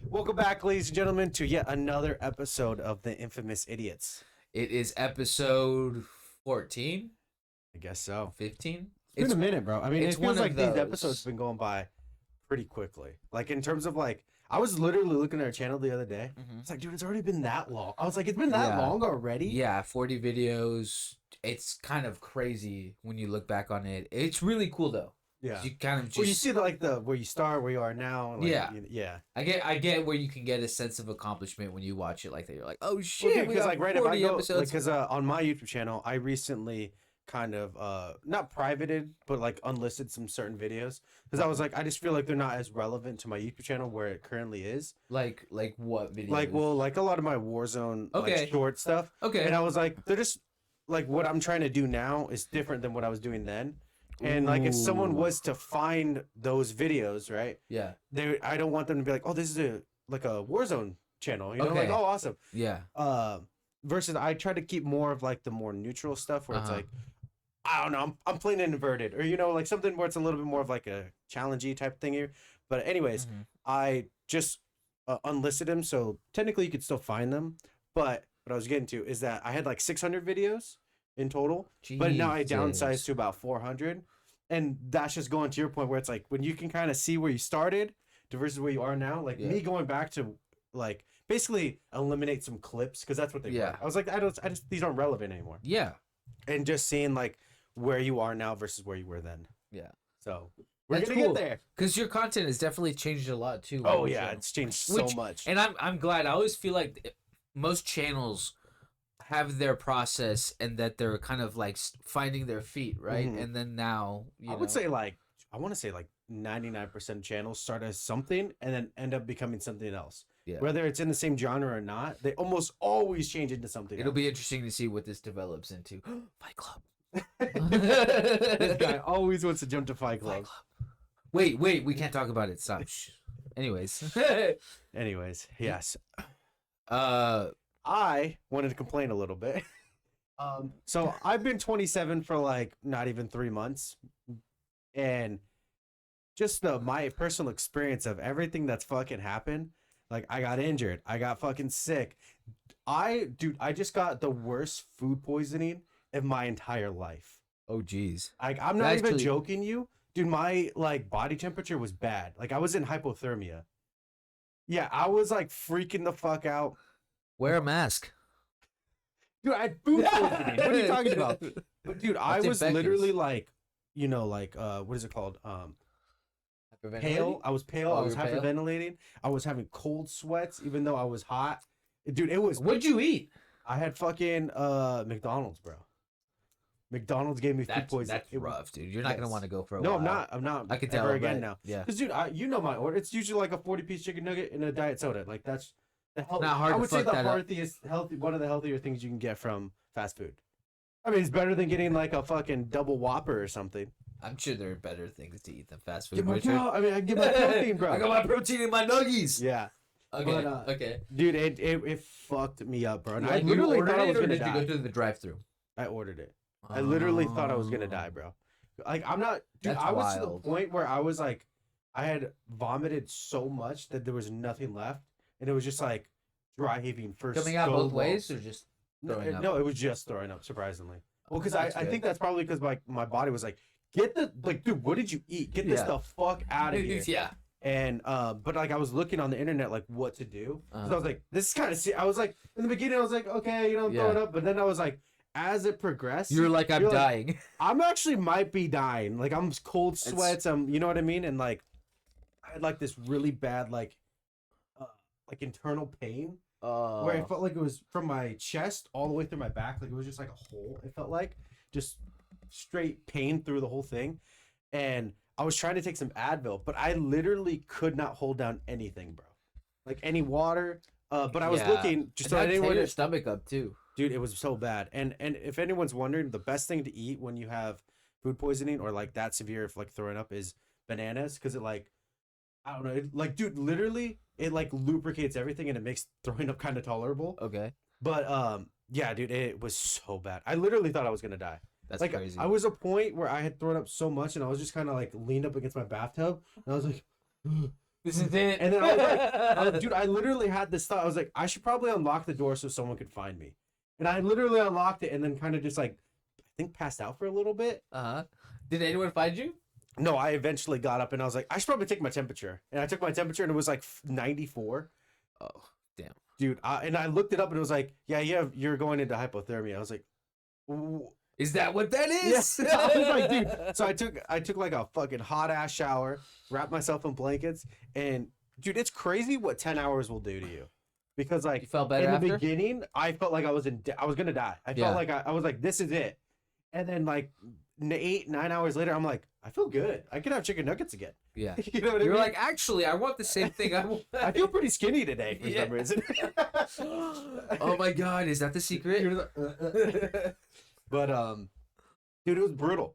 Welcome back, ladies and gentlemen, to yet another episode of the Infamous Idiots. It is episode 14, I guess so. 15. It's been a minute, bro. I mean, it it's feels one of like these those. episodes have been going by pretty quickly. Like, in terms of, like, I was literally looking at our channel the other day. It's like, dude, it's already been that long. I was like, it's been that Yeah. long already? Yeah, 40 videos. It's kind of crazy when you look back on it. It's really cool though. Yeah. You kind of just Well, you see, where you start, where you are now. Like, Yeah. Yeah. I get where you can get a sense of accomplishment when you watch it like that. You're like, oh Well, shit, we because, got like, right, if I 40 go, episodes. because on my YouTube channel, I recently kind of not privated but like unlisted some certain videos because I was like, I just feel like they're not as relevant to my YouTube channel where it currently is. like what videos? Like, well, like a lot of my Warzone Okay. like short stuff. Okay. And I was like, they're just like what I'm trying to do now is different than what I was doing then. And like if someone Ooh. was to find those videos, right? Yeah. I don't want them to be like, oh, this is a Warzone channel, you know, like, Okay. oh, awesome. Yeah. Versus I try to keep more of like the more neutral stuff where it's Uh-huh. like, I don't know, I'm playing inverted, or you know, like something where it's a little bit more of like a challengey type thing here. But anyways, Mhm. I just unlisted them, so technically you could still find them. But what I was getting to is that I had like 600 videos in total, but now I downsized Jesus. to about 400, and that's just going to your point where it's like when you can kind of see where you started to versus where you are now. Like Yeah. me going back to like basically eliminate some clips because that's what they were. Yeah. I was like, I just these aren't relevant anymore, Yeah. and just seeing like where you are now versus where you were then. Yeah. So we're That's gonna cool. get there. Because your content has definitely changed a lot too. Oh on your yeah, channel. it's changed so Which- much. And I'm glad. I always feel like most channels have their process and that they're kind of like finding their feet, right? Mhm. And then now, I would say like I want to say like 99% channels start as something and then end up becoming something else. Yeah. Whether it's in the same genre or not, they almost always change into something. it'll else. be interesting to see what this develops into. Fight Club. This guy always wants to jump to Fight Fight Club. Club. Wait, we can't talk about it. Stop. Shh. Anyways, Anyways, yes, uh, I wanted to complain a little bit. So I've been 27 for like not even 3 months, and just my personal experience of everything that's fucking happened. Like I got injured, I got fucking sick. I just got the worst food poisoning of my entire life. oh geez. Like I'm not even Actually- joking you, dude. My like body temperature was bad. Like I was in hypothermia. Yeah, I was like freaking the fuck out. Wear a mask. Dude, I had food poisoning. What are you talking about? But dude, I That's was infectious. literally like, you know, like what is it called? Pale. I was pale. Oh, I was you were pale? hyperventilating. I was having cold sweats, even though I was hot. Dude, it was. What'd you eat? I had fucking McDonald's, bro. McDonald's gave me food That's poisoning. It was- rough, dude. You're not gonna Yes. want to go for a No, while. I'm not. I'm not. I can tell ever again but- now. Yeah. Because, dude, you know my order. It's usually like a 40-piece chicken nugget and a diet soda. Like that's the healthy. not hard I to would say fuck the that up. healthy, one of the healthier things you can get from fast food. I mean, it's better than getting like a fucking double Whopper or something. I'm sure there are better things to eat than fast food. Get my Richard. I mean, I get my protein, bro. I got my protein in my nuggies. Yeah, Okay. but, okay. dude, it fucked me up, bro. And I Like, you literally ordered thought I it, was or gonna did you die. go through the drive-through? I ordered it. I literally thought I was gonna die, Oh. bro. Like I'm not, dude. That's I was to the wild. point where I was like, I had vomited so much that there was nothing left, and it was just like dry heaving for Coming out so both long. ways, or just No, throwing up? no, it was just throwing up. Surprisingly, well, because That's I good. think that's probably because my body was like, get the like, dude, what did you eat? Get this Yeah. the fuck out of here. Yeah. And but like I was looking on the internet like what to do. So I Uh-huh. was like, this is kind of. I was like in the beginning, I was like, okay, you know, I'm throwing Yeah. up, but then I was like, as it progressed, You're like, I'm You're like- dying. I'm actually might be dying. Like I'm cold It's- sweats. You know what I mean? And like, I had like this really bad like internal pain where it felt like it was from my chest all the way through my back. Like it was just like a hole. It felt like just straight pain through the whole thing. And I was trying to take some Advil, but I literally could not hold down anything, bro. Like any water. But I was Yeah. looking just so I That didn't tear want your to. stomach up too. Dude, it was so bad. And if anyone's wondering, the best thing to eat when you have food poisoning or like that severe of like throwing up is bananas, because it like I don't know, it, like dude, literally it like lubricates everything and it makes throwing up kind of tolerable. Okay. But yeah, dude, it was so bad. I literally thought I was gonna die. That's Like crazy. I was a point where I had thrown up so much and I was just kind of like leaned up against my bathtub and I was like This is it. And then I was like, dude, I literally had this thought. I was like, I should probably unlock the door so someone could find me. And I literally unlocked it and then kind of just like, I think passed out for a little bit. Did anyone find you? No, I eventually got up and I was like, I should probably take my temperature. And I took my temperature and it was like 94. Oh, damn. Dude, and I looked it up and it was like, yeah, you're going into hypothermia. I was like, is that what that is? Yeah. I was like, dude. So I took like a fucking hot ass shower, wrapped myself in blankets, and dude, it's crazy what 10 hours will do to you. Because like you felt better in the after? beginning, I felt like I was gonna die. I felt like I was like, this is it. And then like 8-9 hours later, I'm like, I feel good. I can have chicken nuggets again. Yeah. You know what I You're mean? like, actually, I want the same thing. I feel pretty skinny today for some reason. Oh my god, is that the secret? But dude, it was brutal.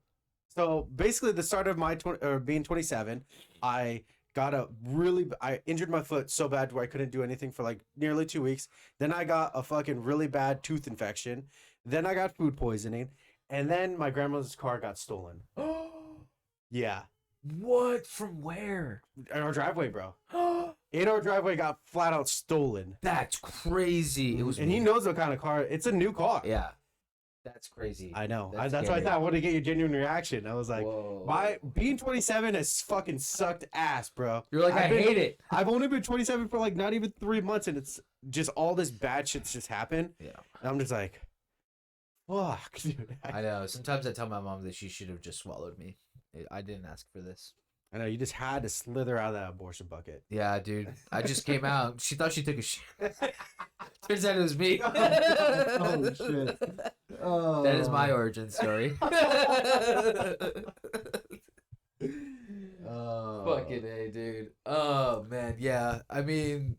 So basically, the start of my being 27, I injured my foot so bad where I couldn't do anything for like nearly 2 weeks. Then I got a fucking really bad tooth infection. Then I got food poisoning, and then my grandmother's car got stolen. Yeah. What? From where? In our driveway, bro. In our driveway, got flat out stolen. That's crazy. It was, and he knows what kind of car. It's a new car. Yeah. That's crazy. I know. That's That's why I scary. thought I wanted to get your genuine reaction. I was like, Whoa. being 27 has fucking sucked ass, bro. You're like, I hate it. I've only been 27 for like not even 3 months, and it's just all this bad shit's just happened. Yeah. And I'm just like, fuck, dude. I know. Sometimes I tell my mom that she should have just swallowed me. I didn't ask for this. I know you just had to slither out of that abortion bucket. Yeah, dude. I just came out. She thought she took a shit. Turns out it was me. Holy shit. Oh. That is my origin story. Fucking A, dude. Oh, man. Yeah. I mean,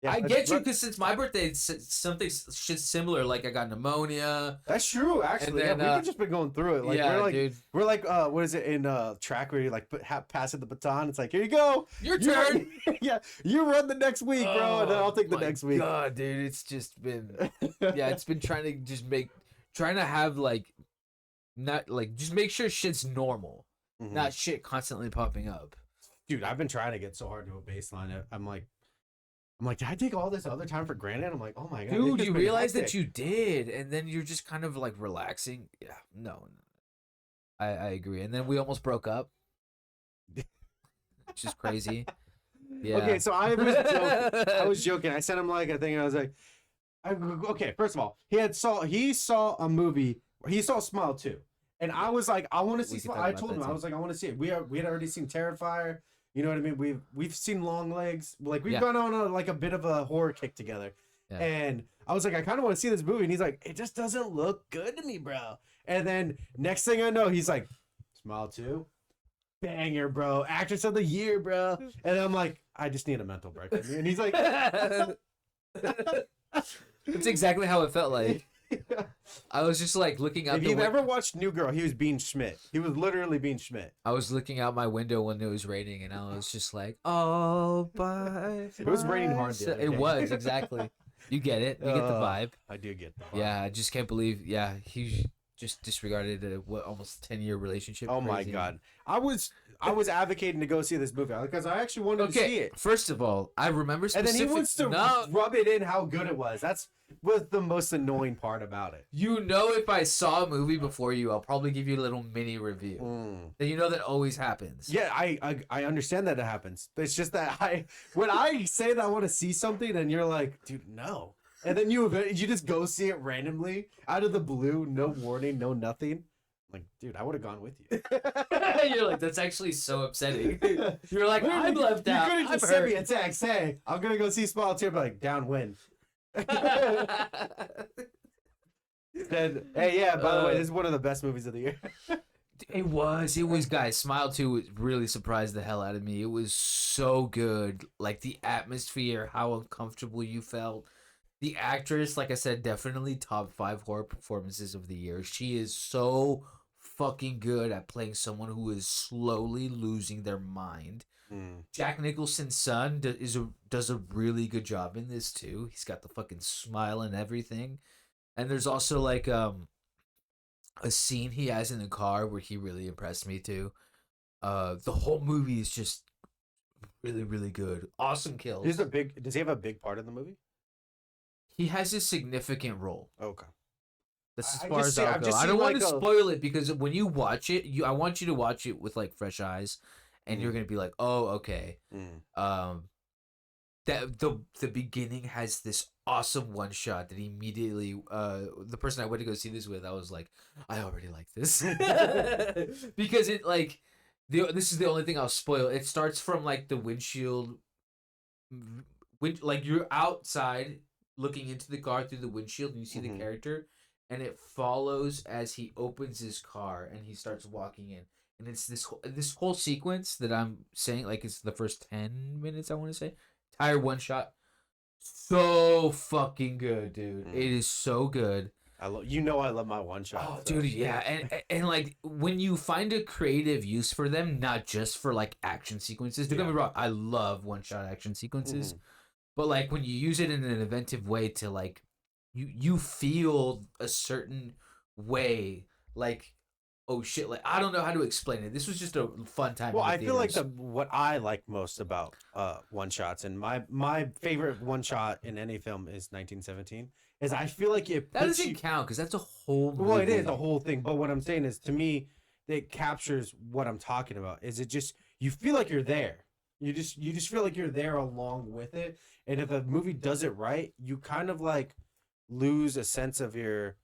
Yeah, I get you because since my birthday, it's something shit similar. Like I got pneumonia. That's true, actually. And then, we've just been going through it. Like, yeah, dude. We're like, what is it in track where you like passing the baton? It's like, here you go. Your turn. Yeah, you run the next week, bro, and then I'll take the next week. God, dude, it's just been, yeah, it's been trying to have like, not like, just make sure shit's normal, Mhm. not shit constantly popping up. Dude, I've been trying to get so hard to a baseline. I'm like, did I take all this other time for granted? I'm like, oh my god, Dude, you realize that you did, and then you're just kind of like relaxing. Yeah, no. I agree. And then we almost broke up. Which is crazy. Yeah. Okay, so I was joking. I sent him like a thing, and I was like, okay, first of all, he saw a movie. He saw Smile 2. And I was like, I want to see Smile. I told him, I was like, I want to see it. We had already seen Terrifier. You know what I mean? We've seen Long Legs. Like we've gone on a bit of a horror kick together. Yeah. And I was like, I kind of want to see this movie. And he's like, it just doesn't look good to me, bro. And then next thing I know, he's like, Smile 2? Banger, bro. Actress of the year, bro. And I'm like, I just need a mental break from you. And he's like, That's exactly how it felt like. I was just like looking out. If you've ever watched New Girl, he was Bean Schmidt. He was literally Bean Schmidt. I was looking out my window when it was raining, and I was just like, "Oh, bye." It was raining hard. It was exactly. You get it. You get the vibe. I do get the vibe. Yeah, I just can't believe. Yeah, he just disregarded a almost 10-year relationship. Oh my god, I was advocating to go see this movie because I actually wanted to see it. First of all, I remember and then he wants to rub it in how good it was. That's was the most annoying part about it. You know, if I saw a movie before you, I'll probably give you a little mini review. And you know that always happens. Yeah, I understand that it happens. It's just that when I say that I want to see something, and you're like, dude, no. And then you just go see it randomly out of the blue, no warning, no nothing. I'm like, dude, I would have gone with you. You're like, that's actually so upsetting. You're like, I'm left out. You could have just sent me a text. Hey, I'm gonna go see Smile 2. Like, downwind. Then, hey, yeah. By the way, this is one of the best movies of the year. It was, guys. Smile 2 really surprised the hell out of me. It was so good. Like the atmosphere, how uncomfortable you felt. The actress, like I said, definitely top 5 horror performances of the year. She is so fucking good at playing someone who is slowly losing their mind. Jack Nicholson's son does a really good job in this too. He's got the fucking smile and everything. And there's also like a scene he has in the car where he really impressed me too. The whole movie is just really, really good. Awesome kills. Does he have a big part in the movie? He has a significant role. Okay. That's as I far just as see- I'll I've go. just I seen, don't want like, to a- spoil it because when you watch it, I want you to watch it with like fresh eyes, and you're Mm. gonna be like, oh, okay. Mm. That the beginning has this awesome one shot that immediately the person I went to go see this with, I was like, I already like this because it like this is the only thing I'll spoil. It starts from like the windshield, like you're outside looking into the car through the windshield and you see the character, and it follows as he opens his car and he starts walking in. And it's this whole sequence that I'm saying, like it's the first 10 minutes, I want to say. Entire one shot. So fucking good, dude. It is so good. I love my one shot. Oh, dude, yeah. And like when you find a creative use for them, not just for like action sequences. Don't get me wrong, I love one shot action sequences. But like when you use it in an inventive way to like you feel a certain way, like, oh shit, like I don't know how to explain it. This was just a fun time. Well, in the I feel like theaters. what I like most about one shots, and my favorite one shot in any film is 1917. Is I feel like it that puts doesn't count because that's a whole movie. Well, it is the whole thing. But what I'm saying is, to me, it captures what I'm talking about. Is it just you feel like you're there? You just feel like you're there along with it. And if a movie does it right, you kind of like lose a sense of your,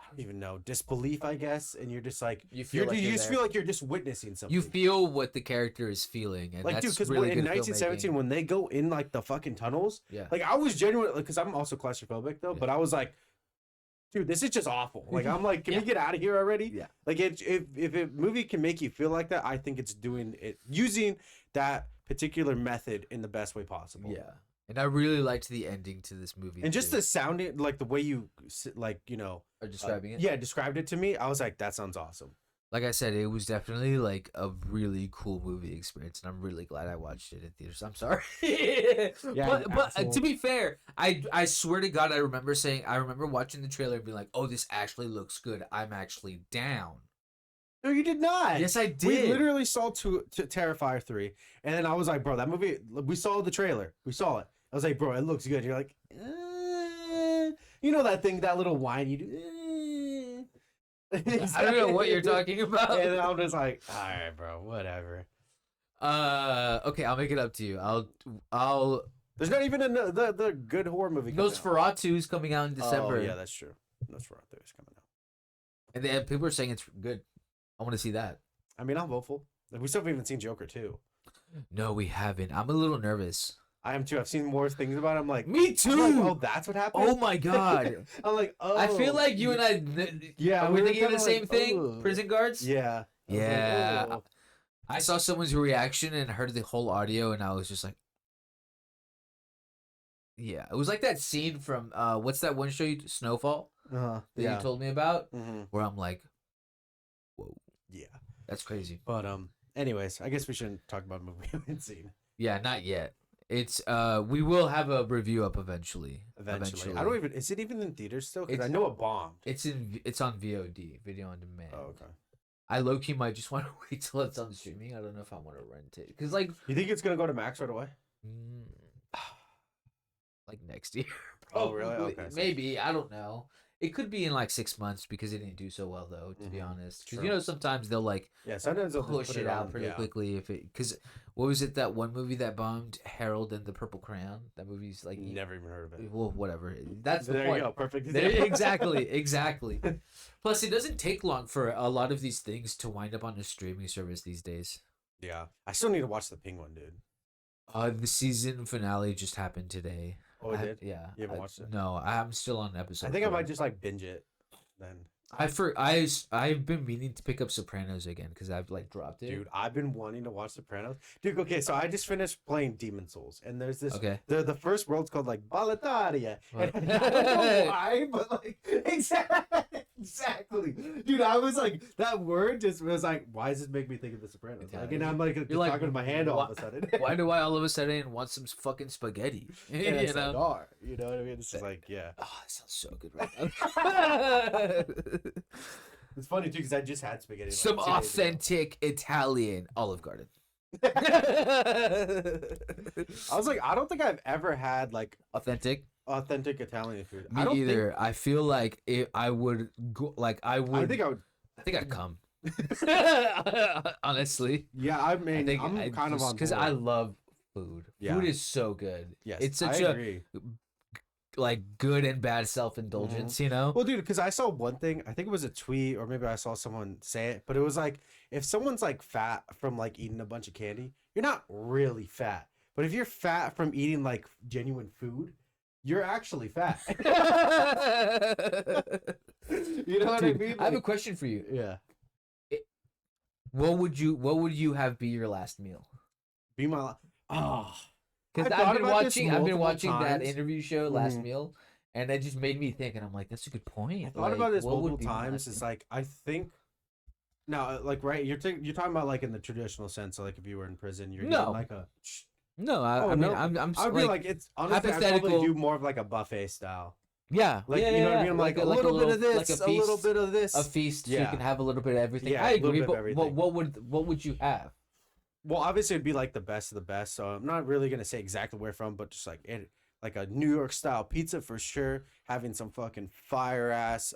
I don't even know, disbelief, I guess. And you're just like You feel like you you're just there. feel like you're just witnessing something. You feel what the character is feeling, and like, that's dude, because really in good 1917, filmmaking. when they go in like the fucking tunnels, Yeah. like I was genuinely, because I'm also claustrophobic though, but I was like, dude, this is just awful. Like I'm like, can we get out of here already? Yeah. Like if a movie can make you feel like that, I think it's doing it using that particular method in the best way possible. Yeah. And I really liked the ending to this movie. And just too. the sounding, like the way you like, you know, Or describing it. yeah, described it to me. I was like, that sounds awesome. Like I said, it was definitely like a really cool movie experience, and I'm really glad I watched it in theaters. I'm sorry. Yeah, but to be fair, I swear to God, I remember watching the trailer and being like, oh, this actually looks good. I'm actually down. No, you did not. Yes, I did. We literally saw Terrifier 3, and then I was like, bro, that movie. We saw the trailer. We saw it. I was like, bro, it looks good. You're like, you know that thing, that little whine you do. I don't know what you're talking about. And I'm just like, all right, bro, whatever. Okay, I'll make it up to you. I'll. There's not even the good horror movie. coming out. Nosferatu's coming out in December. Oh, yeah, that's true. Nosferatu is coming out. And then people are saying it's good. I want to see that. I mean, I'm hopeful. We still haven't even seen Joker 2. No, we haven't. I'm a little nervous. I am too. I've seen more things about it. I'm like, Me too. I'm like, oh, that's what happened. Oh my God. I'm like, oh. I feel like you and I. Yeah, we're we were thinking of the kinda same like, thing. oh. Prison guards. Yeah. I was like, Yeah. oh. I saw someone's reaction and heard the whole audio, and I was just like, yeah. It was like that scene from what's that one show, Snowfall, that Yeah. you told me about, Mm-hmm. where I'm like, whoa, Yeah. that's crazy. But anyways, I guess we shouldn't talk about a movie we haven't seen. Yeah, not yet. It's we will have a review up eventually. Eventually. I don't even. Is it even in theaters still? Because I It's- know it bombed. It's on VOD, video on demand. Oh, okay. I low key might just want to wait till it's on streaming. I don't know if I want to rent it because like You think it's gonna go to Max right away? mm, like next year. Oh, really? probably. Okay, so- Maybe, I don't know. It could be in like 6 months because it didn't do so well though. To be Mhm. honest, because True. you know sometimes they'll like Yeah. Sometimes they'll just push put it out on, pretty yeah. quickly if it because what was it, that one movie that bombed, Harold and the Purple Crayon? That movie's like Never even heard of it. well, whatever. That's the There point. you go. Perfect. There- example. exactly. Plus, it doesn't take long for a lot of these things to wind up on a streaming service these days. Yeah. I still need to watch The Penguin, dude. The season finale just happened today. Oh, it I- did? Yeah. You haven't I- watched it? No, I'm still on episode. I think I 4. might just like binge it. Then, I've been meaning to pick up Sopranos again because I've like dropped it. dude, I've been wanting to watch Sopranos. Dude, okay, so I just finished playing Demon Souls, and there's this. Okay. The first world's called like Balataria. What? And I don't know why, but like exactly. Dude, I was like, that word just was like, why does this make me think of the Sopranos? Like, and I'm like, just like, talking to my hand all of a why- sudden. Why do I all of a sudden want some fucking spaghetti? And you it's know. like, "Oh," you know what I mean? It's just like, yeah. Oh, that sounds so good right now. It's funny too because I just had spaghetti. like, Some 2 days ago. authentic Italian Olive Garden. I was like, I don't think I've ever had like Authentic. authentic Italian food. Me I don't either. I feel like I would go, like I would. I think I'd come. Honestly. Yeah, I mean, I'm kind of on because board. I love food. Yeah. Food is so good. Yes, it's I such agree. like good and bad self-indulgence, you know? Well, dude, because I saw one thing, I think it was a tweet, or maybe I saw someone say it, but it was like, if someone's like fat from like eating a bunch of candy, you're not really fat. But if you're fat from eating like genuine food, you're actually fat. You know what I Dude, mean? I have a Like, question for you. yeah. What would you have be your last meal? Be my. Oh. Because I've thought about this I've been multiple watching that times. interview show, Last Mhm. Meal, and it just made me think, and I'm like, that's a good point. I thought about this what would multiple be my times. last It's meal? like, I think. Now, like, right, you're talking about like in the traditional sense, so like if you were in prison, you're No. getting like a. No, Oh, I mean, no. I'm I would be like, it's honestly, I'd probably hypothetical- do more of like a buffet style. yeah, Like, yeah, you know what I yeah, mean? I'm like, a like little bit of like this, a a little feast. bit of this. A feast, so you Yeah. can have a little bit of everything. Yeah, I a little agree, bit of but everything. what would you have? Well, obviously, it'd be like the best of the best. So I'm not really gonna say exactly where from, but just like like a New York style pizza for sure. Having some fucking fire ass,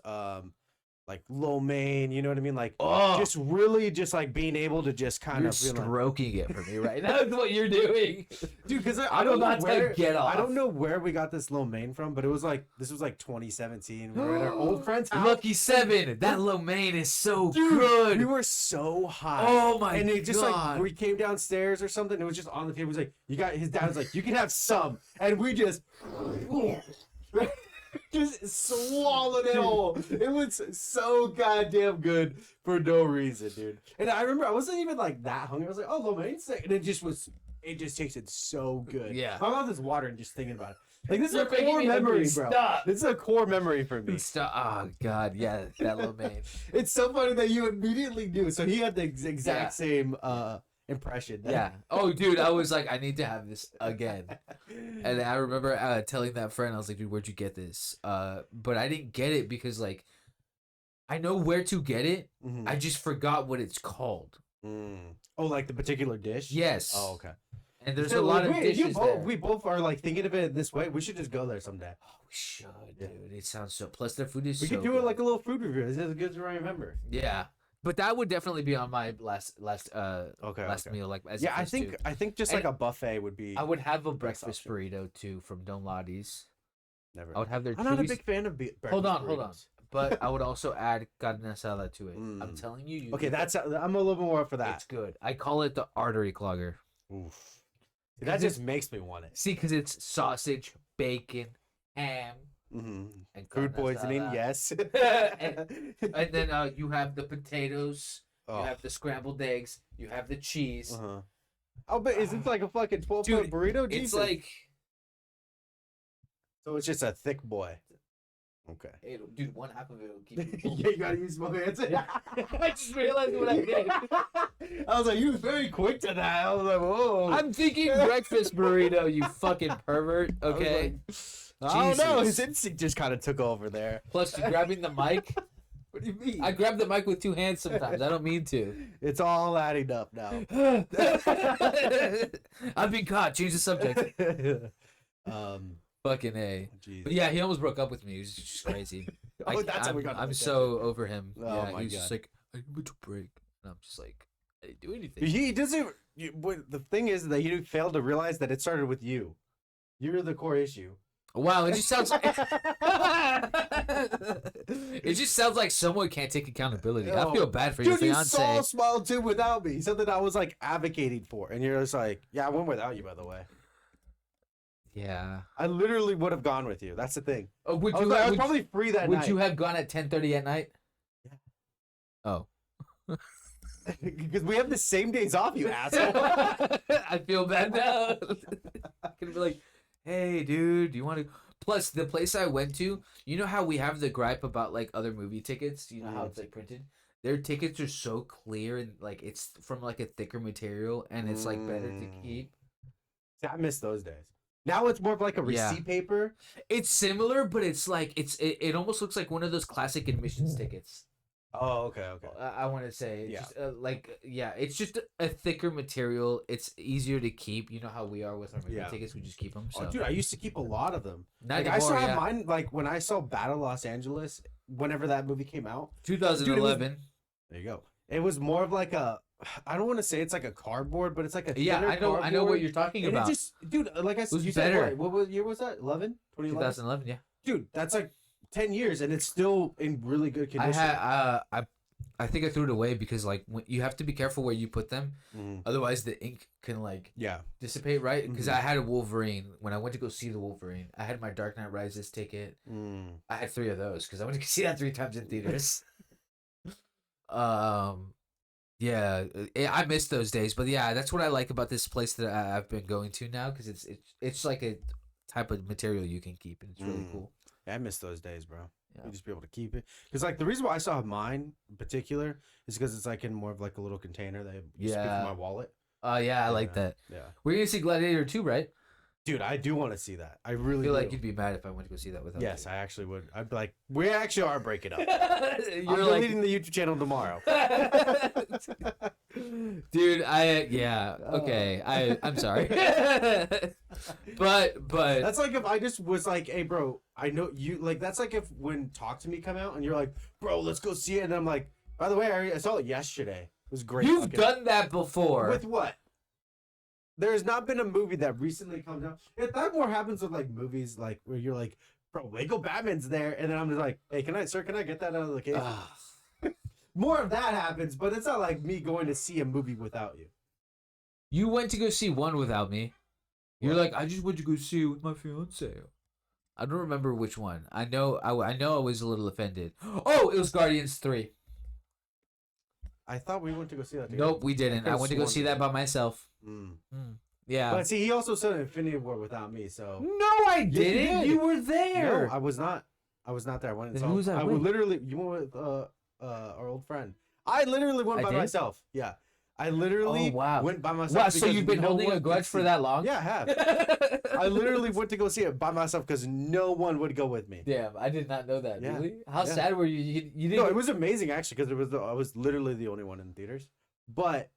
like lo mein. You know what I mean? Like, Oh, just really, just like being able to just kind you're of feel like, stroking it for me right now. That's what you're doing, dude. Because I I'm don't know about to where get off. I don't know where we got this lo mein from, but it was like this was like 2017. We were at our old friend's house. Lucky 7. That lo mein is so Dude, good. we were so high. Oh my And it just God. like we came downstairs or something. It was just on the table. He was like, "You got." His dad was like, "You can have some," and we just swallowed it all. It was so goddamn good for no reason, dude. And I remember I wasn't even like that hungry. I was like, "Oh, lo mein steak," and it just was. It just tasted so good. Yeah. My mouth is watering just thinking about it. Like this is You're a making core me hungry. memory, bro. Stop. This is a core memory for me. Stop. Oh God, yeah, that lo mein. It's so funny that you immediately knew. So he had the exact Yeah. same impression. Yeah. Oh, dude, I was like, I need to have this again. And I remember telling that friend, I was like, dude, where'd you get this? But I didn't get it because like, I know where to get it. Mhm. I just forgot what it's called. Oh, like the particular dish? Yes. Oh, okay. And there's So, a lot of dishes there. we both are like thinking of it this way. We should just go there someday. Oh, we should, Yeah. dude. It sounds so. Plus, their food is We so could do good. it like a little food review. This is as good as I remember. Yeah, but that would definitely be on my last Okay. meal. Like as Yeah, it is, too. I think just And like a buffet would be. I would have a best breakfast option. burrito too from Don Lotti's. Never. I would have their. I'm not a chewy- big fan of Hold on, breakfast hold on. burritos. But I would also add carne asada to it. I'm Mm. telling you. Okay, I'm a little bit more up for It's that. good. I call it the artery clogger. Oof. That Because just makes me want it. See, because it's sausage, bacon, ham, Mm-hmm. and carne Food poisoning, asada. yes. And then you have the potatoes, Oh. you have the scrambled eggs, you have the cheese. Uh-huh. Oh, but is it like a fucking 12-foot Dude, burrito? It's Jesus. like, So it's just a thick boy. Okay. dude, one half of it will keep you full. Yeah, you gotta use both hands. I just realized what I did. I was like, you was very quick to that. I was like, whoa. I'm thinking breakfast burrito, you fucking pervert. I was Okay. like, I don't know. His Jesus. instinct just kind of took over there. Plus, you grabbing the mic. What do you mean? I grab the mic with two hands sometimes. I don't mean to. It's all adding up now. I've been caught. Change the subject. Fucking A. Jeez. But yeah, he almost broke up with me. He was just crazy. Oh, that's how we got to I'm the so over him. Oh Yeah, my he was just God. like, I need to break. And I'm just like, I didn't do anything. He doesn't. The thing is that you failed to realize that it started with you. You're the core issue. Wow, it just sounds like it just sounds like someone can't take accountability. I Oh. feel bad for your Dude, you fiance. saw Smile too without me. Something I was like advocating for, and you're just like, yeah, I went without you. By the way, Yeah. I literally would have gone with you. That's the thing. Oh, would I was, you? like, I was would, probably free that would night. you have gone at 10:30 at night? Yeah. Oh. Because we have the same days off, you asshole. I feel bad now. I could be like, hey, dude, do you want to? Plus, the place I went to, you know how we have the gripe about like other movie tickets? You know how it's like printed? Their tickets are so clear and like it's from like a thicker material and it's like better to keep. See, I miss those days. Now it's more of like a Yeah. receipt paper. It's similar, but it's like it almost looks like one of those classic admissions tickets. Oh, okay, okay. I want to say, Yeah. just it's just a thicker material. It's easier to keep. You know how we are with our movie tickets; we just keep them. So. Oh, dude, I used to keep a lot of them. Not like anymore, I still have yeah. mine. Like when I saw Battle Los Angeles, whenever that movie came out, 2011. There you go. It was more of like a. I don't want to say it's like a cardboard, but it's like a I know. cardboard, I know what you're talking and about. it just, dude, like I said, was you better. said what year was that? 2011. Yeah. Dude, that's like 10 years, and it's still in really good condition. I think I threw it away because like you have to be careful where you put them, Mm. otherwise the ink can like Yeah. dissipate, right? Because I had a Wolverine when I went to go see the Wolverine. I had my Dark Knight Rises ticket. I had 3 of those because I went to see that 3 times in theaters. Yeah, I miss those days, but yeah, that's what I like about this place that I've been going to now because it's like a type of material you can keep and it's really cool. Yeah, I miss those days, bro. Yeah. You just be able to keep it because like the reason why I saw mine in particular is because it's like in more of like a little container that used to be for my wallet. Oh yeah, I like that. Yeah, we're gonna see Gladiator 2, right? dude, I do want to see that. I really feel do. like you'd be mad if I went to go see that without Yes, you. I actually would. I'd be like, we actually are breaking up. You're I'm like, deleting the YouTube channel tomorrow. dude, okay, I'm sorry, but that's like if I just was like, hey, bro, I know you. Like that's like if when Talk to Me come out and you're like, bro, let's go see it, and I'm like, by the way, I saw it yesterday. It was great. You've done that before. With what? There has not been a movie that recently comes out. If that more happens with like movies like where you're like, bro, Lego Batman's there, and then I'm just like, hey, can I get that out of the case? More of that happens, but it's not like me going to see a movie without you. You went to go see one without me. You're like, I just went to go see it with my fiance. I don't remember which one. I know I was a little offended. Oh, it was Guardians 3. I thought we went to go see that together. Nope, we didn't. I went to go see that by myself. Yeah. But see, he also said Infinity War without me, so. No, I didn't. You were there. No, I was not. I was not there. I went and saw. Who was that I with? would literally. You went with our old friend. I literally went by myself. Yeah. I literally went by myself. Wow, so you've been holding a grudge for that long? Yeah, I have. I literally went to go see it by myself because no one would go with me. Damn, I did not know that. Yeah. Really? How sad were you? You didn't. No, it was amazing actually because I was literally the only one in theaters. But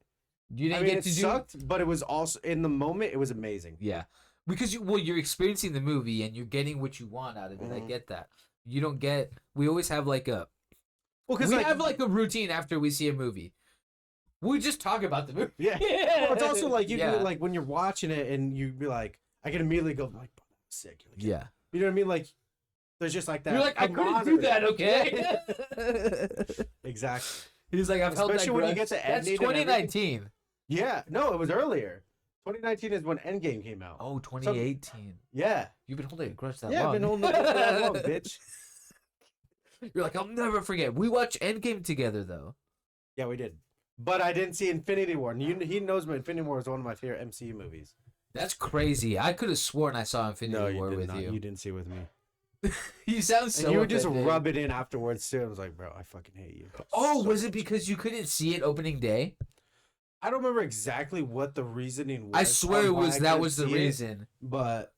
you didn't get to do. It sucked, but it was also in the moment. It was amazing. Yeah, because you're experiencing the movie and you're getting what you want out of it. I get that. You don't get. We always have like a. Well, because we have like a routine after we see a movie. We just talk about the movie. Yeah. Well, it's also like you can, like when you're watching it and you be like, I can immediately go like, sick. Like, yeah. You know what I mean? Like, there's just like that. You're like, I couldn't do that, okay? Exactly. He's like, I've held that grudge. Especially when you get to That's 2019. Yeah. No, it was earlier. 2019 is when Endgame came out. Oh, 2018. Yeah. You've been holding a grudge that long. Yeah, I've been holding a grudge that long, bitch. You're like, I'll never forget. We watched Endgame together, though. Yeah, we did. But I didn't see Infinity War. And he knows me. Infinity War is one of my favorite MCU movies. That's crazy. I could have sworn I saw Infinity War with you. You didn't see it with me. You sound so. And you would just rub it in afterwards too. I was like, bro, I fucking hate you. Oh, was it because you couldn't see it opening day? I don't remember exactly what the reasoning was. I swear it was that was the reason. But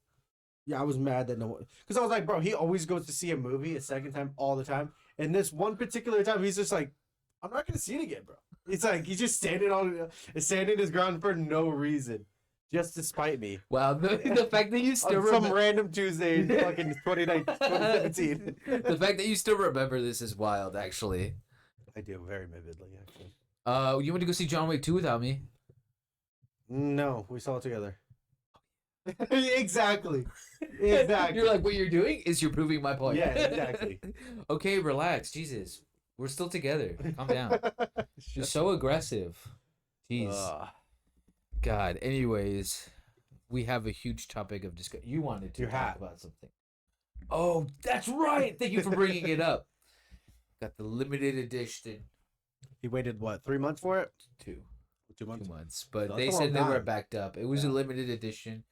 yeah, I was mad that no one, because I was like, bro, he always goes to see a movie a second time all the time, and this one particular time he's just like, I'm not gonna see it again, bro. It's like he's just standing his ground for no reason, just to spite me. Wow, the fact that you still some random Tuesday in fucking 2017. The fact that you still remember this is wild, actually. I do very vividly, actually. You went to go see John Wick 2 without me? No, we saw it together. Exactly. You're like, what you're doing is you're proving my point. Yeah, exactly. Okay, relax. Jesus. We're still together. Calm down. You're so aggressive. Jeez. God. Anyways, we have a huge topic of discussion. You wanted to talk about something. Oh, that's right. Thank you for bringing it up. Got the limited edition. He waited, what, 3 months for it? 2 months. But they said they were backed up. It was a limited edition.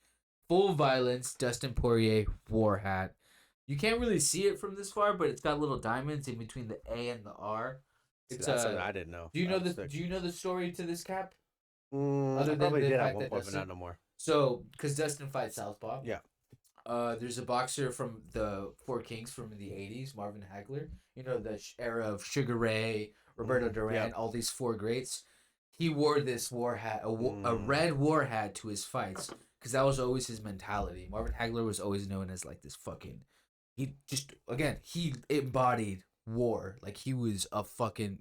Full violence, Dustin Poirier war hat. You can't really see it from this far, but it's got little diamonds in between the A and the R. It's something I didn't know. Do you know the story to this cap? I probably did at one point, but not no more. So, because Dustin fights Southpaw. Yeah. There's a boxer from the Four Kings from the 80s, Marvin Hagler. You know, the era of Sugar Ray, Roberto Duran, all these four greats. He wore this war hat, a red war hat to his fights, because that was always his mentality. Marvin Hagler was always known as like this fucking, he embodied war. Like he was a fucking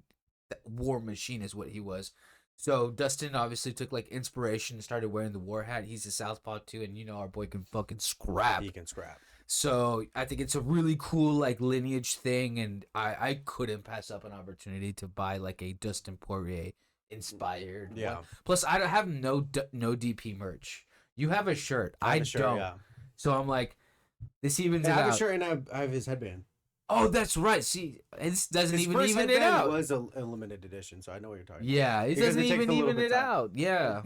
war machine is what he was. So Dustin obviously took like inspiration and started wearing the war hat. He's a southpaw too, and you know our boy can fucking scrap. He can scrap. So I think it's a really cool like lineage thing, and I couldn't pass up an opportunity to buy like a Dustin Poirier inspired. Yeah. One. Plus, I don't have no DP merch. You have a shirt. I don't. Yeah. So I'm like, this evens it out. I have a shirt and I have his headband. Oh, that's right. See, it doesn't even it out. It was a limited edition, so I know what you're talking about. Yeah, it doesn't even it out. Yeah.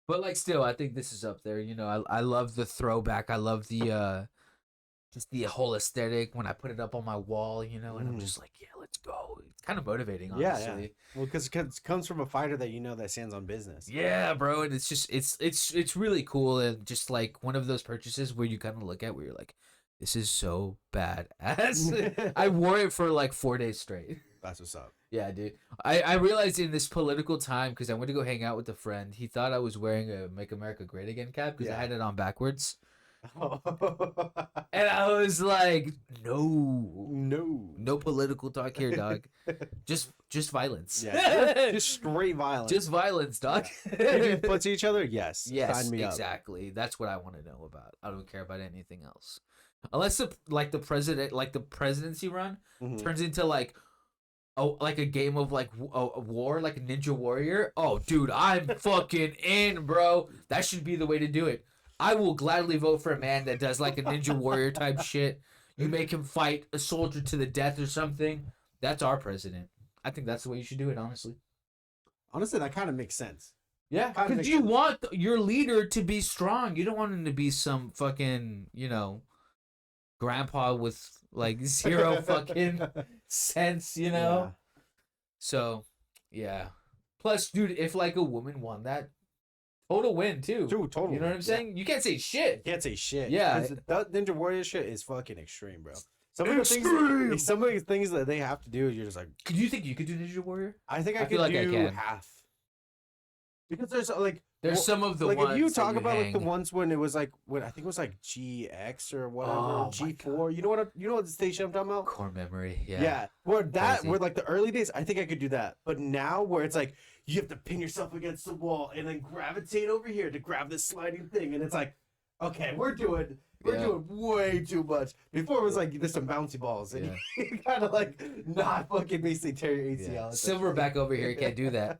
But like, still, I think this is up there. You know, I love the throwback. I love the just the whole aesthetic when I put it up on my wall. You know, and I'm just like, yeah, let's go. It's kind of motivating, honestly. Yeah. Well, because it comes from a fighter that you know that stands on business. Yeah, bro, and it's just it's really cool, and just like one of those purchases where you kind of look at where you're like, this is so badass. I wore it for like 4 days straight. That's what's up. Yeah, dude. I realized in this political time, because I went to go hang out with a friend, he thought I was wearing a Make America Great Again cap because I had it on backwards. And I was like, no political talk here, dog. just violence. Yeah, just straight violence. Just violence, dog. If you put to each other, yes. Sign me exactly. Up. That's what I want to know about. I don't care about anything else, unless the presidency run turns into like a game of like a war, like a Ninja Warrior. Oh, dude, I'm fucking in, bro. That should be the way to do it. I will gladly vote for a man that does like a Ninja Warrior type shit. You make him fight a soldier to the death or something. That's our president. I think that's the way you should do it, honestly. Honestly, that kind of makes sense. Yeah, because you want your leader to be strong. You don't want him to be some fucking, grandpa with like zero fucking sense, Yeah. So, yeah. Plus, dude, if like a woman won that, total win too. Dude, totally. You know what I'm saying? You can't say shit. You can't say shit. Yeah. That Ninja Warrior shit is fucking extreme, bro. Some of the things that they have to do, you're just like. Could you think you could do Ninja Warrior? I think I could do half. Because there's some of the ones. Like if you talk about like the ones when it was like I think it was like GX or whatever, G4. You know what the station I'm talking about? Core memory. Yeah. Yeah. Where like the early days, I think I could do that. But now where it's like you have to pin yourself against the wall and then gravitate over here to grab this sliding thing, and it's like, okay, we're doing way too much. Before it was like there's some bouncy balls, and you kind of like not fucking basically tear your ACL. Yeah. Silverback over here can't do that.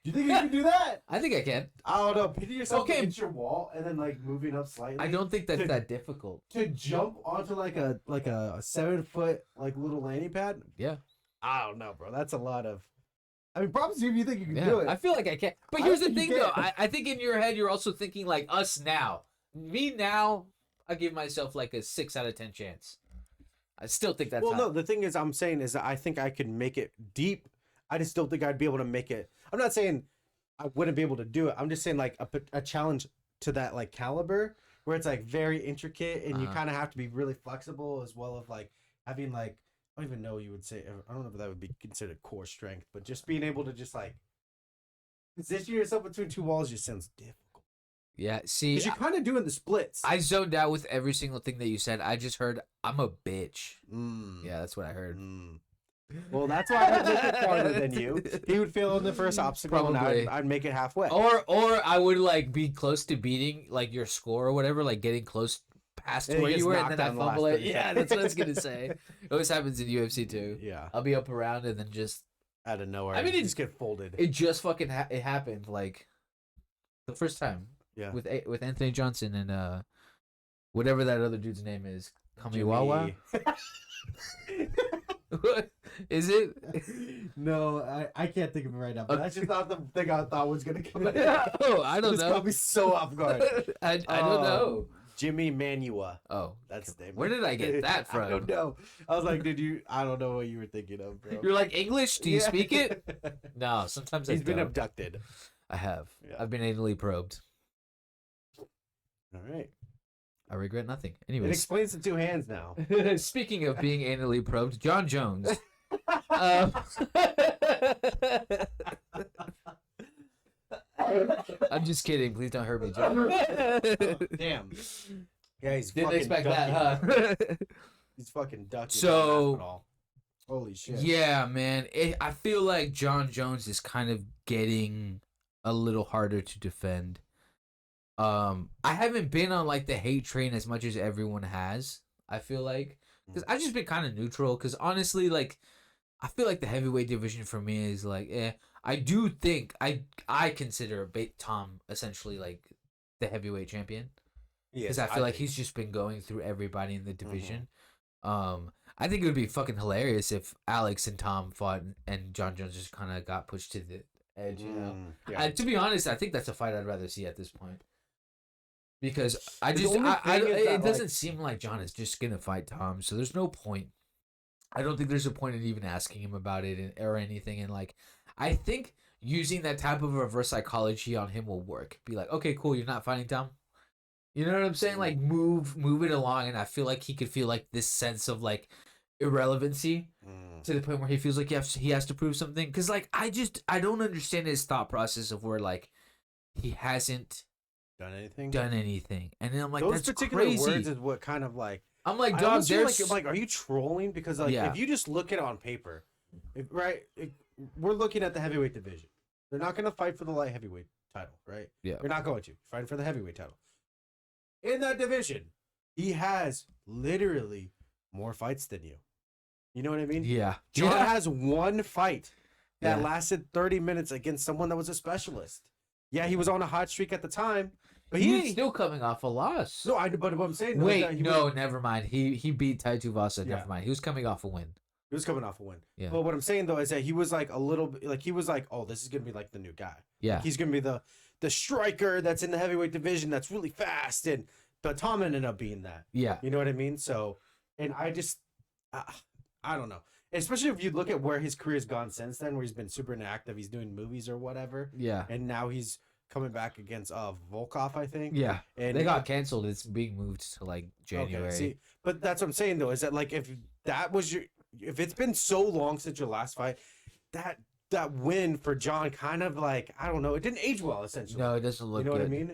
Do you think you can do that? I think I can. I don't know. Pin yourself against your wall and then like moving up slightly. I don't think that's that difficult. To jump onto like a 7-foot like little landing pad. Yeah. I don't know, bro. That's a lot of. I mean, props to you if you think you can do it. I feel like I can. But here's the thing, though. I think in your head you're also thinking like us now. Me now, I give myself like a 6 out of 10 chance. I still think that's. Well, no. The thing is, I'm saying is that I think I could make it deep. I just don't think I'd be able to make it. I'm not saying I wouldn't be able to do it. I'm just saying like a challenge to that like caliber where it's like very intricate and you kind of have to be really flexible as well as like having like I don't even know what you would say. I don't know if that would be considered core strength, but just being able to just like position yourself between two walls just sounds difficult. Yeah, see, because you're kind of doing the splits. I zoned out with every single thing that you said. I just heard I'm a bitch. Yeah, that's what I heard. Well, that's why I'd make it farther than you. He would fail on the first obstacle, probably. And I'd make it halfway. Or I would like be close to beating like your score or whatever, like getting close past where you were, and then I fumble it. Yeah, that's what I was gonna say. It always happens in UFC too. Yeah, I'll be up around and then just out of nowhere. I mean, it just get folded. It just fucking it happened like the first time. Yeah, with Anthony Johnson and whatever that other dude's name is, Kamiwawa. Is it? No, I can't think of it right now. But that's just not the thing I thought was gonna come in. Oh, I don't know. This caught me so off guard. I don't know. Jimmy Manua. Oh, that's the name. Where did I get that from? I don't know. I was like, I don't know what you were thinking of, bro. You're like, English? Do you speak it? No, sometimes He's been abducted. I have. Yeah. I've been anally probed. All right. I regret nothing. It Anyways, explains the two hands now. speaking of being anally probed, John Jones. Um, I'm just kidding. Please don't hurt me, John. Damn. Yeah, he's Didn't fucking expect ducking. that, huh? He's fucking ducking. So- Not at all. Holy shit. Yeah, man. I feel like John Jones is kind of getting a little harder to defend. I haven't been on like the hate train as much as everyone has. I feel like because I've just been kind of neutral. Because honestly, like I feel like the heavyweight division for me is like, I do think I consider Tom essentially like the heavyweight champion. Because I feel like he's just been going through everybody in the division. I think it would be fucking hilarious if Alex and Tom fought and John Jones just kind of got pushed to the edge, you know? Yeah. To be honest, I think that's a fight I'd rather see at this point. Because it doesn't seem like John is just going to fight Tom, so there's no point. I don't think there's a point in even asking him about it or anything. And, like, I think using that type of reverse psychology on him will work. Be like, okay, cool, you're not fighting Tom? You know what I'm saying? Like move it along, and I feel like he could feel like this sense of like irrelevancy to the point where he feels like he has to prove something. Because like I don't understand his thought process of where like he hasn't done anything, and then I'm like, those that's particular crazy. words is what kind of like I'm like, I dog, almost feel there's like are you trolling? Because like Yeah. if you just look at it on paper, we're looking at the heavyweight division. They're not going to fight for the light heavyweight title, right? Yeah. You're not going to. You're fighting for the heavyweight title. In that division, he has literally more fights than you. You know what I mean? yeah, John yeah. has one fight that Yeah. lasted 30 minutes against someone that was a specialist. Yeah, he was on a hot streak at the time, but He's still coming off a loss. no. But what I'm saying, though, is that Wait, he no, was, never mind. He beat Tai Tuivasa. Yeah. Never mind. He was coming off a win. he was coming off a win. Yeah. But what I'm saying though is that he was like a little bit like he was like, oh, this is gonna be like the new guy. Yeah. He's gonna be the striker that's in the heavyweight division that's really fast, but Tom ended up being that. Yeah. You know what I mean? So, and I just, I don't know. Especially if you look at where his career's gone since then, where he's been super inactive, he's doing movies or whatever, Yeah. and now he's coming back against Volkov, I think. Yeah. And They got canceled. It's being moved to like January. Okay, see, but that's what I'm saying though, is that like if it's been so long since your last fight, that win for John kind of like, I don't know, it didn't age well essentially. No, it doesn't look You know good. what I mean?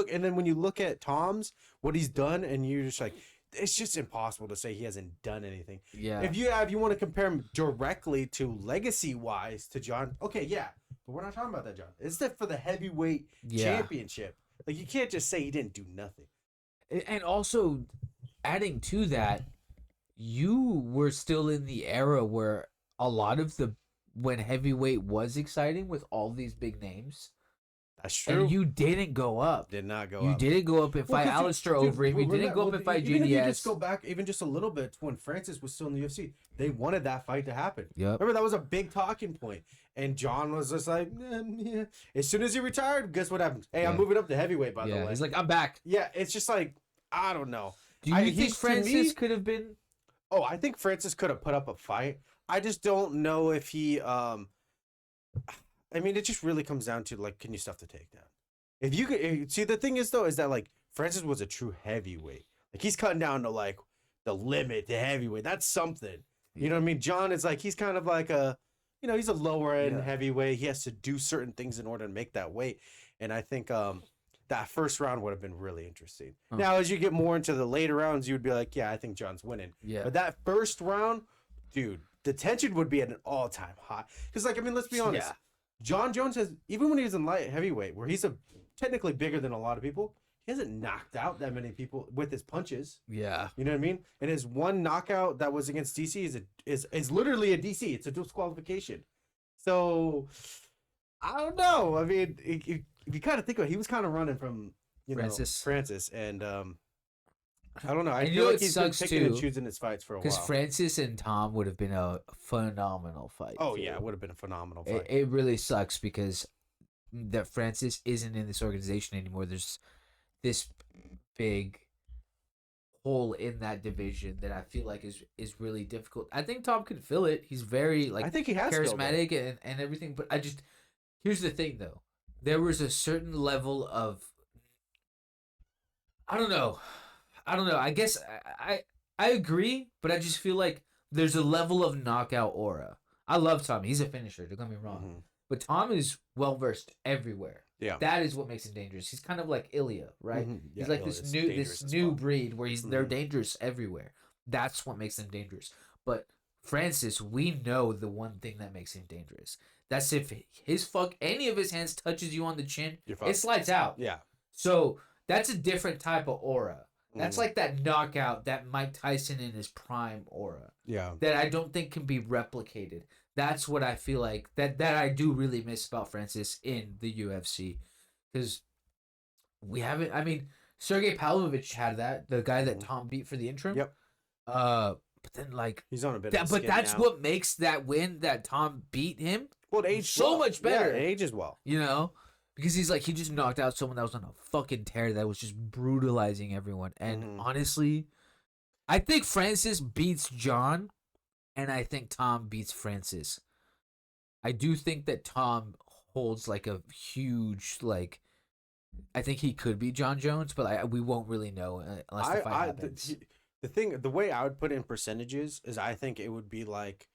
And then when you look at Tom's, what he's done, and you're just like, it's just impossible to say he hasn't done anything. Yeah. If you want to compare him directly to legacy wise to John, okay, yeah, but we're not talking about that, John. It's for the heavyweight championship. Like you can't just say he didn't do nothing. And also, adding to that, you were still in the era where a lot of when heavyweight was exciting with all these big names. That's true. And you didn't go up. Did not go You up. didn't go up and fight Alistair Overeem. You didn't go up and fight Even if you JDS. just go back even just a little bit to when Francis was still in the UFC, they wanted that fight to happen. Yep. Remember, that was a big talking point. And John was just like, yeah. As soon as he retired, guess what happened? Hey, I'm Yeah. moving up to heavyweight, by the Yeah. way. He's like, I'm back. Yeah, it's just like, I don't know. Do you think he's, to Francis me- could have been? Oh, I think Francis could have put up a fight. I just don't know if he, I mean, it just really comes down to, like, can you stuff the takedown? If you could, see, the thing is, though, is that, like, Francis was a true heavyweight. Like, he's cutting down to, like, the limit, the heavyweight. That's something. You know what I mean? John is, like, he's kind of like he's a lower end heavyweight. He has to do certain things in order to make that weight. And I think that first round would have been really interesting. Huh. Now, as you get more into the later rounds, you would be like, yeah, I think John's winning. Yeah. But that first round, dude, the tension would be at an all-time high. Because, like, I mean, let's be honest. Yeah. John Jones has, even when he was in light heavyweight, where he's technically bigger than a lot of people, he hasn't knocked out that many people with his punches. Yeah. You know what I mean? And his one knockout that was against DC is literally a DC. It's a disqualification. So, I don't know. I mean, if you kind of think about it, he was kind of running from, Francis. And I don't know. I And you feel know like what he's been sucks, picking and too? choosing his fights for a Because while. Francis and Tom would have been a phenomenal fight. Oh, too. yeah. It would have been a phenomenal fight. It really sucks because that Francis isn't in this organization anymore. There's this big hole in that division that I feel like is really difficult. I think Tom can fill it. He's very I think he has filled it. charismatic and everything. But here's the thing though. There was a certain level of, I don't know. I don't know. I guess I agree, but I just feel like there's a level of knockout aura. I love Tom. He's a finisher. Don't get me wrong. Mm-hmm. But Tom is well versed everywhere. Yeah. That is what makes him dangerous. He's kind of like Ilya, right? Mm-hmm. Yeah, he's like Ilya's this new well. breed where they're dangerous everywhere. That's what makes them dangerous. But Francis, we know the one thing that makes him dangerous. That's if any of his hands touches you on the chin, it slides out. Yeah. So that's a different type of aura. That's like that knockout, that Mike Tyson in his prime aura. Yeah. That I don't think can be replicated. That's what I feel like that I do really miss about Francis in the UFC, because we haven't. I mean, Sergey Pavlovich had that, the guy that Tom beat for the interim. Yep. But then like he's on a bit. But that's now. what makes that win that Tom beat him. Well, it aged so much better. Yeah, it ages well. You know, because he just knocked out someone that was on a fucking tear, that was just brutalizing everyone. And honestly, I think Francis beats John. And I think Tom beats Francis. I do think that Tom holds like a huge, like, I think he could be John Jones, but we won't really know unless the fight happens. The way I would put it in percentages is I think it would be like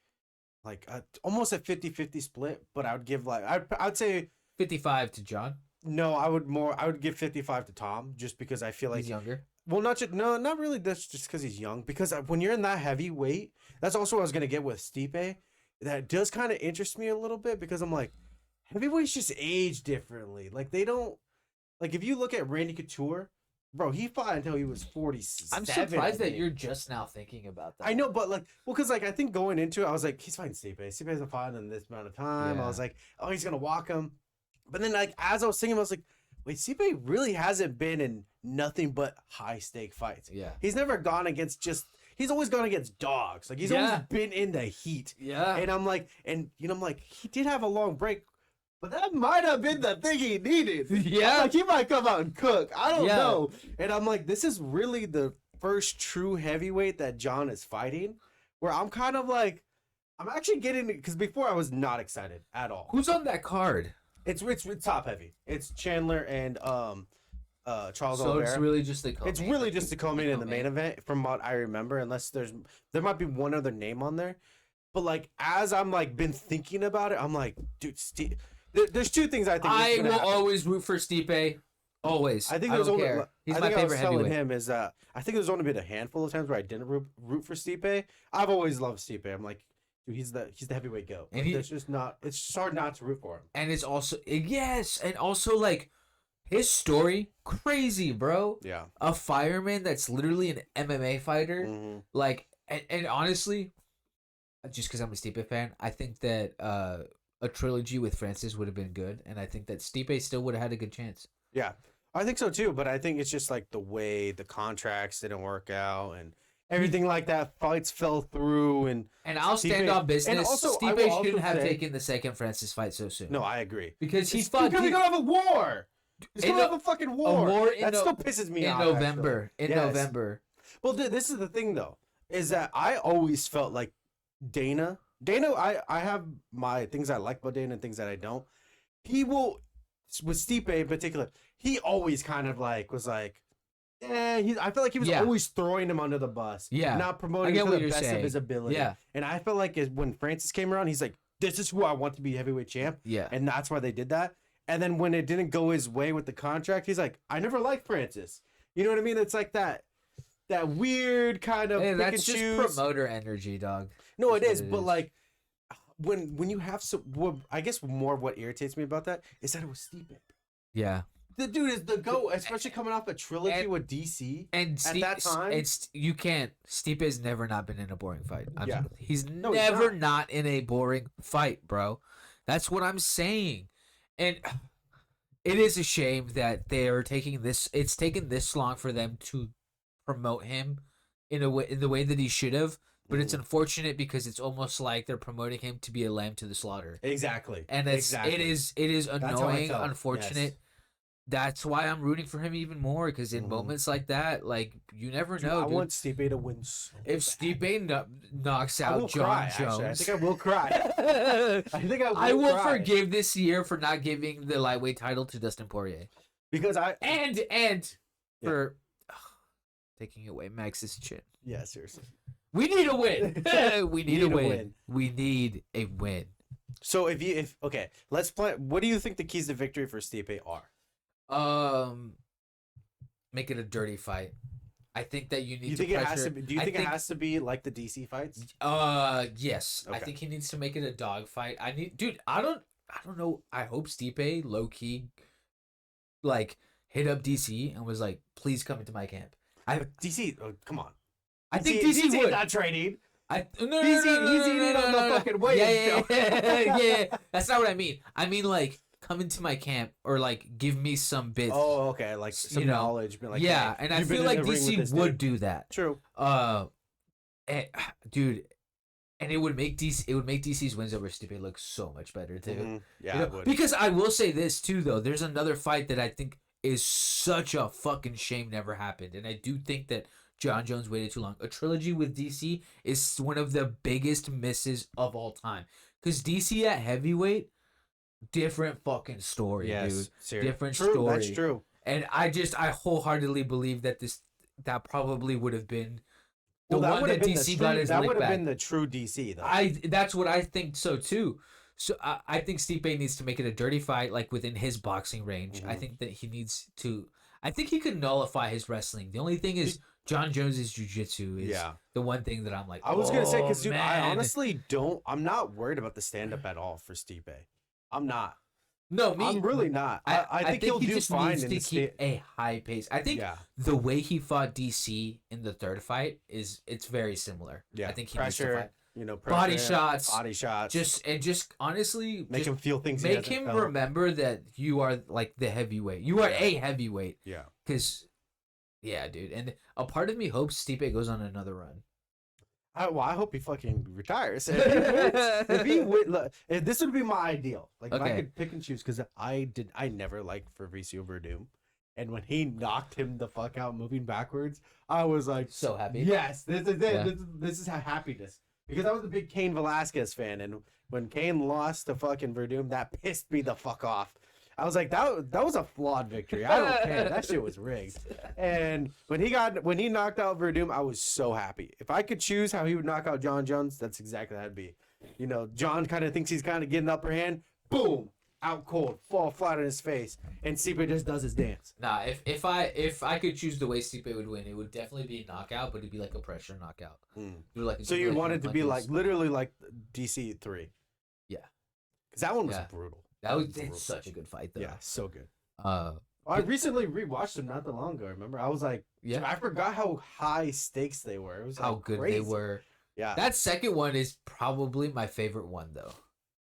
almost a 50-50 split, but I would give I'd say 55 to John. No, I would give 55 to Tom, just because I feel like he's younger. Well, not really. That's just because he's young. Because when you're in that heavyweight, that's also what I was gonna get with Stipe. That does kind of interest me a little bit, because I'm like, heavyweights just age differently. Like they don't. Like if you look at Randy Couture, bro, he fought until he was 47. I'm surprised that you're just now thinking about that. I know, but because I think going into it, I was like, he's fighting Stipe. Stipe hasn't fought in this amount of time. Yeah. I was like, oh, he's gonna walk him. But then as I was thinking, I was like, wait, Stipe really hasn't been in nothing but high stake fights. Yeah. He's never gone against he's always gone against dogs. Like he's always been in the heat. Yeah. And I'm like, he did have a long break, but that might have been the thing he needed. Yeah. Like he might come out and cook. I don't know. And I'm like, this is really the first true heavyweight that John is fighting, where I'm kind of like, I'm actually getting, because before I was not excited at all. Who's on that card? It's top heavy. It's Chandler and Charles So Oliveira. it's really just the co-main. It's really just the co-main and the main event, from what I remember, unless there might be one other name on there. But like, as I'm like been thinking about it, I'm like, dude, there's two things I think. I will always root for Stipe. Always. I think there's only. He's I my think favorite I was telling heavyweight. him is I think there's only been a handful of times where I didn't root for Stipe. I've always loved Stipe. I'm like, dude, he's the heavyweight goat. And it's just hard not to root for him. And it's also and also like his story, crazy, bro. Yeah. A fireman that's literally an MMA fighter. Mm-hmm. Like, and honestly, just because I'm a Stipe fan, I think that a trilogy with Francis would have been good, and I think that Stipe still would have had a good chance. Yeah, I think so too. But I think it's just like the way the contracts didn't work out and everything like that. Fights fell through, and I'll stand on business. And also, Stipe shouldn't have taken the second Francis fight so soon. No, I agree. Because he's gonna have a war. He's gonna have a fucking war. That still pisses me off. In November. Well, this is the thing though, is that I always felt like Dana, I have my things I like about Dana and things that I don't. He will, with Stipe in particular, he always kind of like was like, I feel like he was always throwing him under the bus. Yeah. Not promoting him to the best of his ability. Yeah. And I felt like when Francis came around, he's like, this is who I want to be heavyweight champ. Yeah. And that's why they did that. And then when it didn't go his way with the contract, he's like, I never liked Francis. You know what I mean? It's like that weird kind of pick that's and just choose. Promoter energy, dog. No, it is, but like when you have I guess more of what irritates me about that is that it was Stipe. Yeah. The dude is the GOAT, especially coming off a trilogy with DC. And at that time, Stipe has never not been in a boring fight. He's he's never not in a boring fight, bro. That's what I'm saying. And it is a shame that they are taking this. It's taken this long for them to promote him in the way that he should have. But it's unfortunate because it's almost like they're promoting him to be a lamb to the slaughter. Exactly. And it is annoying, unfortunate. Yes. That's why I'm rooting for him even more, because in moments like that, like, you never know. I want Stipe to win. So if Stipe knocks out John Jones, I think I will cry. I will forgive this year for not giving the lightweight title to Dustin Poirier, because taking away Max's chin. Yeah, seriously. We need a win. We need a win. We need a win. So okay, let's play. What do you think the keys to victory for Stipe are? Make it a dirty fight. I think that you need You to think pressure. it has to be? Do you think it has to be like the DC fights? Yes. Okay. I think he needs to make it a dog fight. Dude. I don't know. I hope Stipe low key, like, hit up DC and was like, "Please come into my camp." DC, oh, come on. I think DC would. Not training. No, He's eating on the fucking weight. Yeah. That's not what I mean. I mean, like, come into my camp or like give me some bits. Oh, okay, like some knowledge. Like, yeah, hey, and I feel like DC would do that. True. Dude, and it would make DC's wins over Stipe look so much better too. Mm-hmm. Yeah, it would. Because I will say this too, though. There's another fight that I think is such a fucking shame never happened, and I do think that John Jones waited too long. A trilogy with DC is one of the biggest misses of all time. Because DC at heavyweight, different fucking story, dude. Seriously. Different True, story. That's true. And I wholeheartedly believe that that probably would have been the one that DC got his lick back. That would have been the true DC, though. That's what I think so too. So I think Stipe needs to make it a dirty fight, like within his boxing range. Mm-hmm. I think that he needs to. I think he could nullify his wrestling. The only thing is John Jones's jiu-jitsu is the one thing that I'm like. I was gonna say because dude, I honestly don't. I'm not worried about the stand-up at all for Stipe. I'm not. No, I'm really not. I think he'll he do just fine needs in to the keep a high pace. I think the way he fought DC in the third fight it's very similar. Yeah, I think he pressure, needs to fight. body shots, just honestly make him feel things. Make him remember that you are like the heavyweight. You are a heavyweight. Yeah. Because, yeah, dude, and a part of me hopes Stipe goes on another run. I hope he fucking retires. If he would, look, this would be my ideal. Like if I could pick and choose, because I never liked Fabricio Verdum, and when he knocked him the fuck out, moving backwards, I was like so happy. Yes, this is it. Yeah. This is happiness. Because I was a big Cain Velasquez fan, and when Cain lost to fucking Verdum, that pissed me the fuck off. I was like, that was a flawed victory. I don't care. That shit was rigged. And when he knocked out Verdum, I was so happy. If I could choose how he would knock out John Jones, that's exactly how it'd be. You know, John kind of thinks he's kind of getting the upper hand. Boom, out cold, fall flat on his face, and Stipe just does his dance. Nah, if I could choose the way Stipe would win, it would definitely be a knockout, but it'd be like a pressure knockout. So you'd want it to be like literally like DC 3. Yeah, because that one was brutal. That was such a good fight, though. Yeah, so good. I recently rewatched them not that long ago. Remember, I was like, I forgot how high stakes they were. It was how good crazy. They were. Yeah, that second one is probably my favorite one, though.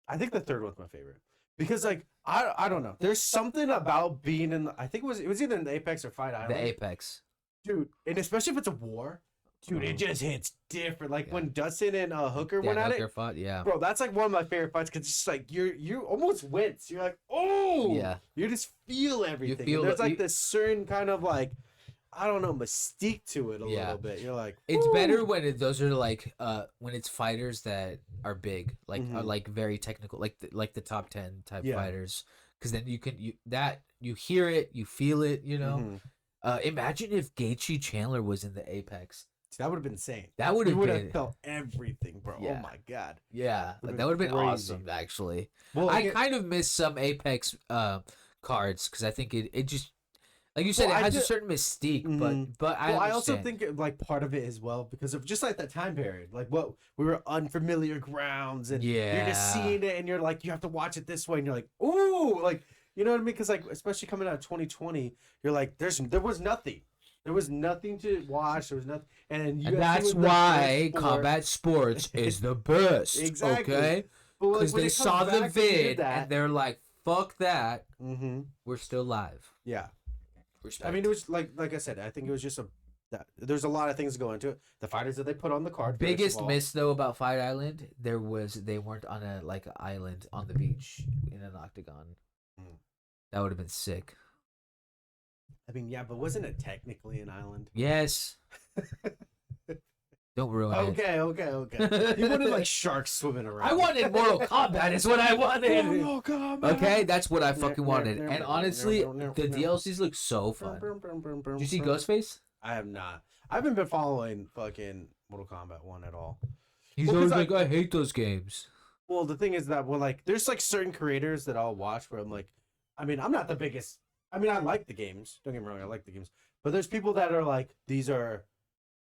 I think the third one's my favorite because, like, I don't know. There's something about being in. I think it was either in the Apex or Fight Island. The Apex, dude, and especially if it's a war. Dude, it just hits different. Like when Dustin and Hooker went at it. Fought, bro, that's like one of my favorite fights because it's just like you almost wince. You're like, oh, yeah. You just feel everything. There's like this certain kind of like, I don't know, mystique to it a little bit. You're like, it's better when those are like when it's fighters that are big, like are like very technical, like the top 10 type fighters, because then you hear it, you feel it, you know. Imagine if Gaethje Chandler was in the Apex. That would have been insane. That would have felt everything, bro. Yeah. Oh my god. Yeah, that would have been awesome. Actually, well, I kind of miss some Apex cards because I think it just, like you said, it has a certain mystique. But I also think like part of it as well because of just like that time period, like what we were unfamiliar grounds, and you're just seeing it, and you're like, you have to watch it this way, and you're like, ooh, like, you know what I mean? Because like especially coming out of 2020, you're like, there was nothing. There was nothing to watch. There was nothing, and that's why combat sports is the best. Exactly. Okay, because they saw the vid and they're like, "Fuck that." We're still live. Yeah. Respect. I mean, it was like I said. I think it was just there's a lot of things going into it. The fighters that they put on the card. Biggest miss though about Fight Island, they weren't on an island on the beach in an octagon. That would have been sick. I mean, yeah, but wasn't it technically an island? Yes. Don't ruin it. Okay. You wanted like sharks swimming around. I wanted Mortal Kombat. Is what I wanted. Mortal Kombat. Okay, that's what I fucking wanted. And honestly, the DLCs look so fun. Did you see Ghostface? I have not. I haven't been following fucking Mortal Kombat 1 at all. He's Well, always 'cause like, I hate those games. Well, the thing is that when like there's like certain creators that I'll watch where I'm like, I mean, I'm not the biggest. I mean, I like the games. Don't get me wrong, I like the games. But there's people that are like, they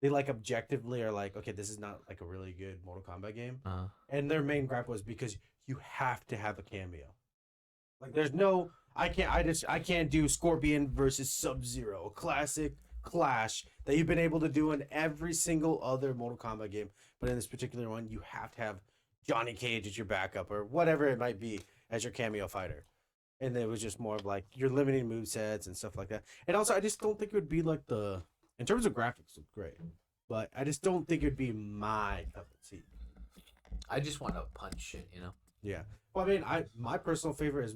like objectively are like, okay, this is not like a really good Mortal Kombat game. And their main gripe was because you have to have a cameo. Like, there's no, I can't do Scorpion versus Sub-Zero, a classic clash that you've been able to do in every single other Mortal Kombat game. But in this particular one, you have to have Johnny Cage as your backup or whatever it might be as your cameo fighter. And it was just more of like your limiting movesets and stuff like that. And also, I just don't think it would be like in terms of graphics, it's great. But I just don't think it would be my cup of tea. I just want to punch shit, you know? Yeah. Well, I mean, my personal favorite is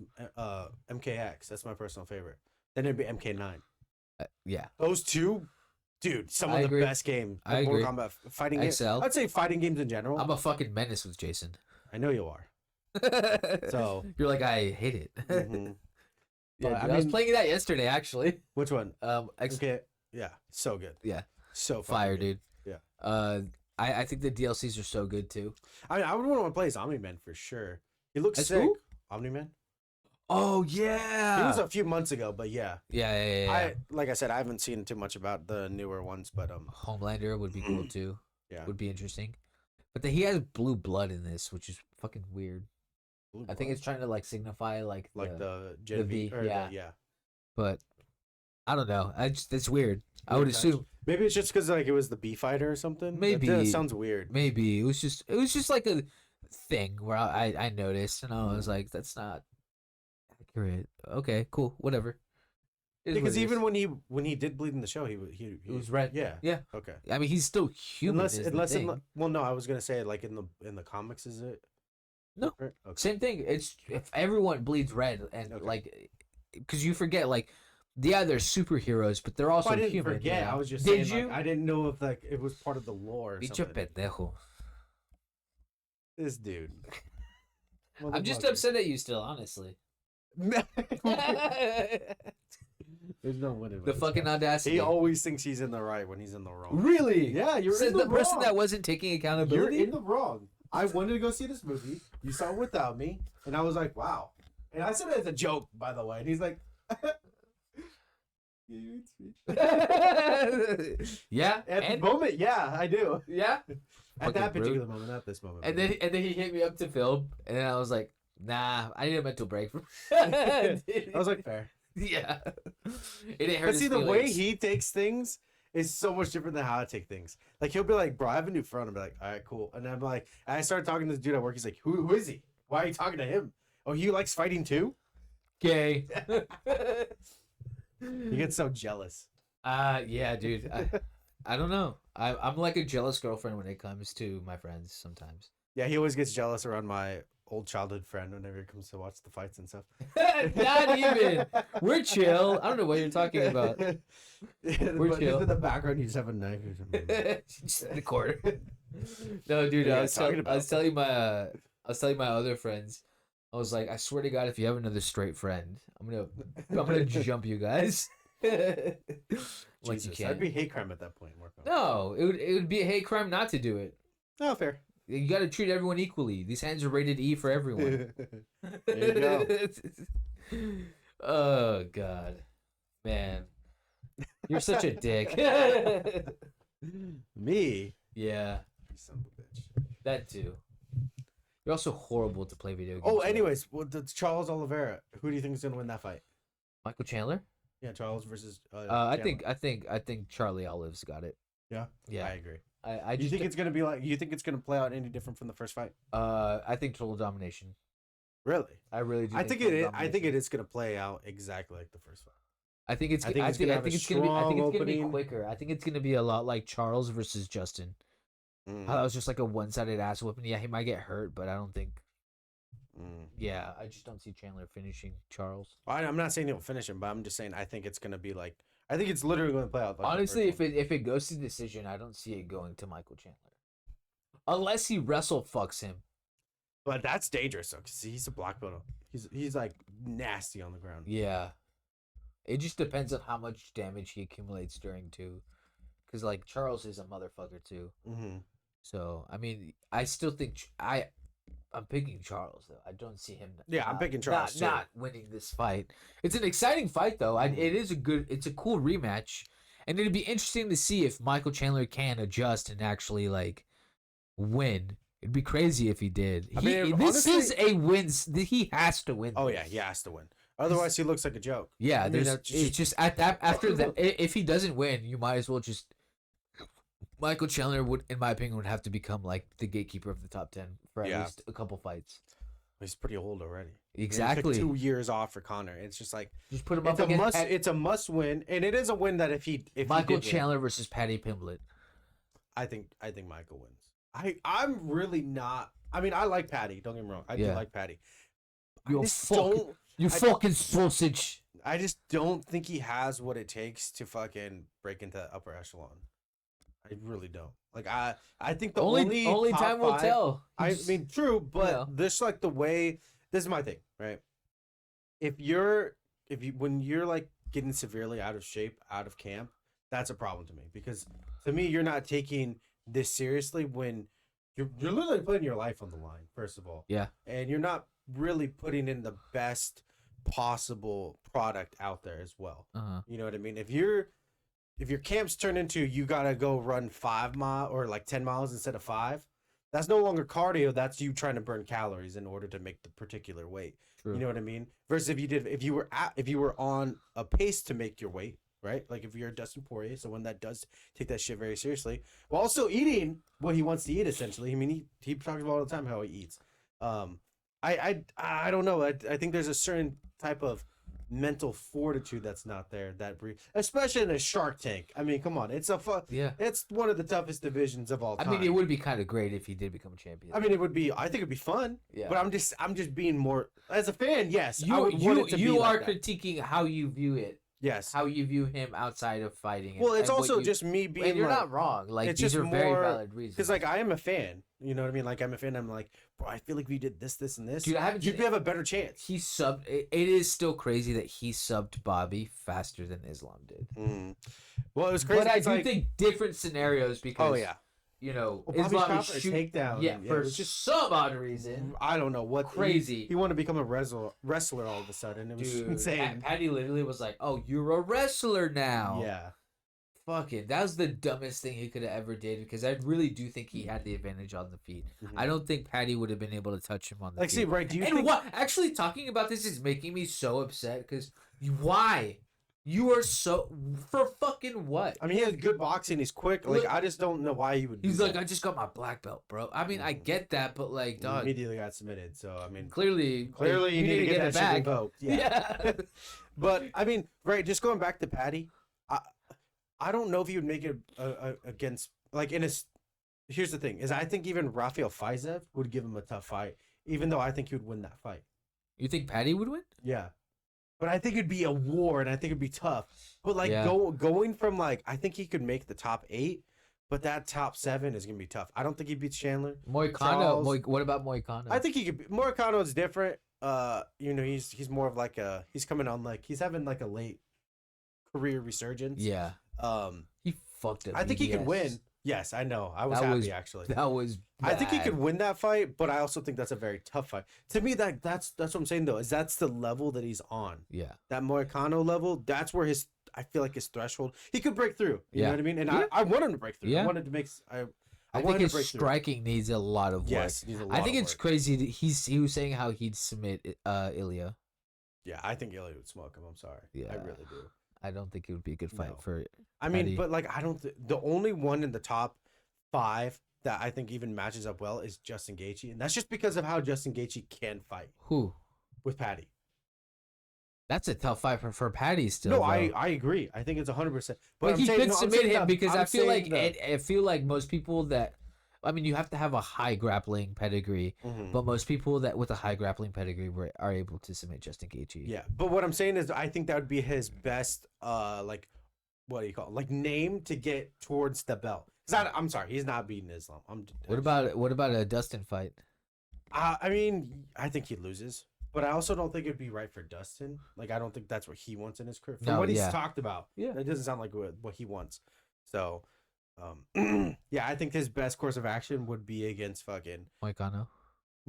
MKX. That's my personal favorite. Then it'd be MK9. Yeah. Those two, dude, some of the best games. I Mortal agree. Kombat fighting games. Excel. I'd say fighting games in general. I'm a fucking menace with Jason. I know you are. So you're like, I hate it. Mm-hmm. Yeah, I was playing that yesterday, actually. Which one? Okay. Yeah, so good. Yeah. So fire, dude. Yeah. I think the DLCs are so good too. I mean, I would want to play as Omni-Man for sure. He looks As sick. who? Omni-Man. Oh yeah. He was a few months ago, but yeah. Yeah. Like I said, I haven't seen too much about the newer ones, but Homelander would be cool too. Yeah. Would be interesting. But he has blue blood in this, which is fucking weird. I think it's trying to like signify like the Gen V. Yeah. But I don't know. It's weird. I would assume maybe it's just because like it was the B fighter or something. Maybe that sounds weird. Maybe it was just like a thing where I noticed and I was like, that's not accurate. Okay, cool, whatever. Because even when he did bleed in the show, he was red. Yeah. Okay. I mean, he's still human. Unless well, no, I was gonna say like in the comics, is it? No, okay. Same thing. It's if everyone bleeds red and like, because you forget like, yeah, they're superheroes, but they're also I didn't human. forget. Yeah. I was just Did saying, you? Like, I didn't know if like it was part of the lore. Or Bicho something. pendejo. This dude. I'm just upset at you still, honestly. There's no winning. The fucking audacity. He always thinks he's in the right when he's in the wrong. Really? Yeah, you're Said in the person wrong. that wasn't taking accountability. You're in the wrong. I wanted to go see this movie. You saw it without me, and I was like, "Wow!" And I said it as a joke, by the way. And he's like, "Yeah." At the moment, yeah, I do. Yeah. At that particular moment, not this moment. And then he hit me up to film, and then I was like, "Nah, I need a mental break." I was like, "Fair." Yeah. It didn't hurt. But see, the way he takes things is so much different than how I take things. Like he'll be like, "Bro, I have a new friend." I'm like, "All right, cool." And I'm like, and I started talking to this dude at work. He's like, "Who is he? Why are you talking to him? Oh, he likes fighting too?" Gay. He gets so jealous. Yeah, dude. I don't know. I'm like a jealous girlfriend when it comes to my friends sometimes. Yeah, he always gets jealous around my old childhood friend whenever he comes to watch the fights and stuff. Not even. We're chill. I don't know what you're talking about. We're chill. In the background, you just have a knife or something. Just in the corner. No, dude. I was telling my other friends. I was like, I swear to God, if you have another straight friend, I'm gonna jump you guys. Like you can't. That'd be hate crime at that point, Marco. No, it would be a hate crime not to do it. Oh, fair. You got to treat everyone equally. These hands are rated E for everyone. There you go. Oh God, man, you're such a dick. Me? Yeah. You son of a bitch. That too. You're also horrible to play video games. Oh, anyways, well, Charles Oliveira. Who do you think is gonna win that fight? Michael Chandler. Yeah, Charles versus. I think Charlie Olive's got it. Yeah. Yeah, I agree. I you think it's gonna be like? You think it's gonna play out any different from the first fight? I think total domination. Really? I really do. I think it is. I think it is gonna play out exactly like the first fight. I think it's gonna be quicker. I think it's gonna be a lot like Charles versus Justin. How that was just like a one-sided ass whooping. Yeah, he might get hurt, but I don't think. Yeah, I just don't see Chandler finishing Charles. I'm not saying he'll finish him, but I'm just saying I think it's gonna be like. I think it's literally going to play out. Like honestly, if it goes to decision, I don't see it going to Michael Chandler, unless he wrestle fucks him. But that's dangerous though, because he's a black belt. He's like nasty on the ground. Yeah, it just depends on how much damage he accumulates during two. because like Charles is a motherfucker too. Mm-hmm. So I mean, I still think I'm picking Charles though. I don't see him. Yeah, I'm picking Charles too. Not winning this fight. It's an exciting fight though. It's a cool rematch, and it'd be interesting to see if Michael Chandler can adjust and actually like win. It'd be crazy if he did. This is a win. He has to win. Oh yeah, he has to win. Otherwise, he looks like a joke. Yeah, it's just after that. If he doesn't win, you might as well just. Michael Chandler would, in my opinion, would have to become like the gatekeeper of the top 10 for at least a couple fights. He's pretty old already. Exactly. 2 years off for Conor. It's just like just put him up against. It's a must win, and it is a win that if Michael Chandler versus Paddy Pimblett. I think Michael wins. I'm really not. I mean, I like Paddy. Don't get me wrong. I do like Paddy. You fucking sausage. I just don't think he has what it takes to fucking break into upper echelon. I really don't. Like I think the only time will tell. I mean, true, but this like the way. This is my thing, right? When you're like getting severely out of shape, out of camp, that's a problem to me because to me you're not taking this seriously when you're literally putting your life on the line. First of all, and you're not really putting in the best possible product out there as well. You know what I mean? If your camps turn into you gotta go run 5 miles or like 10 miles instead of 5, that's no longer cardio. That's you trying to burn calories in order to make the particular weight. True. You know what I mean? Versus if you were on a pace to make your weight, right? Like if you're Dustin Poirier, someone that does take that shit very seriously, while also eating what he wants to eat. Essentially, I mean he talks about all the time how he eats. I don't know. I think there's a certain type of mental fortitude that's not there especially in a Shark Tank. I mean, come on, it's one of the toughest divisions of all time. I mean, it would be kind of great if he did become a champion. I mean, I think it'd be fun. Yeah. But I'm just being more as a fan. Yes, you are critiquing how you view it. Yes, how you view him outside of fighting. Well, it's also just me being. And you're not wrong. Like these are very valid reasons. Because like I am a fan. You know what I mean? Like I'm a fan. I'm like, bro, I feel like we did this, and this. Dude, you'd have a better chance. He subbed. It is still crazy that he subbed Bobby faster than Islam did. Well, it was crazy. But I do think different scenarios because. Oh yeah. You know, Islam is takedown. Yeah, for some odd reason. I don't know what crazy. He wanted to become a wrestler all of a sudden. It was insane. Paddy literally was like, "Oh, you're a wrestler now." Yeah. Fuck it. That was the dumbest thing he could have ever did because I really do think he had the advantage on the feet. I don't think Paddy would have been able to touch him on the feet. See, right? Do you think... what? Actually, talking about this is making me so upset because why? You are so for fucking what? I mean, he has good boxing. He's quick. Like I just don't know why he would. He's like, I just got my black belt, bro. I mean, I get that, but like, dog, immediately got submitted. So I mean, clearly, you need to get that shit revoked. Yeah. But I mean, right? Just going back to Paddy, I don't know if he would make it against like in his. Here's the thing: is I think even Rafael Fiziev would give him a tough fight, even though I think he would win that fight. You think Paddy would win? Yeah. But I think it'd be a war, and I think it'd be tough. But like going from like, I think he could make the top 8, but that top 7 is gonna be tough. I don't think he beats Chandler. Moicano. What about Moicano? I think he could. Moicano is different. You know, he's more of like he's coming on like he's having like a late career resurgence. Yeah. He fucked up. I think he could win. Yes, I know. I was happy actually. That was bad. I think he could win that fight, but I also think that's a very tough fight. To me, that's what I'm saying though, is that's the level that he's on. Yeah. That Moicano level, that's where I feel like his threshold. He could break through. You know what I mean? And I want him to break through. I wanted to make I think his striking needs a lot of work. Yes, needs a lot I think it's crazy that he was saying how he'd submit Ilya. Yeah, I think Ilya would smoke him. I'm sorry. Yeah. I really do. I don't think it would be a good fight for. I mean, but like I don't. The only one in the top 5 that I think even matches up well is Justin Gaethje, and that's just because of how Justin Gaethje can fight. Who? With Paddy. That's a tough fight for Paddy still. No, I agree. I think it's 100%. But he could submit him because I feel like most people that. I mean, you have to have a high grappling pedigree, but most people that with a high grappling pedigree are able to submit Justin Gaethje. Yeah, but what I'm saying is, I think that would be his best, like, what do you call it? Like name to get towards the belt. I'm sorry, he's not beating Islam. What about a Dustin fight? I mean, I think he loses, but I also don't think it'd be right for Dustin. Like, I don't think that's what he wants in his career. From what he's talked about, that doesn't sound like what he wants. So. Yeah, I think his best course of action would be against fucking Moicano.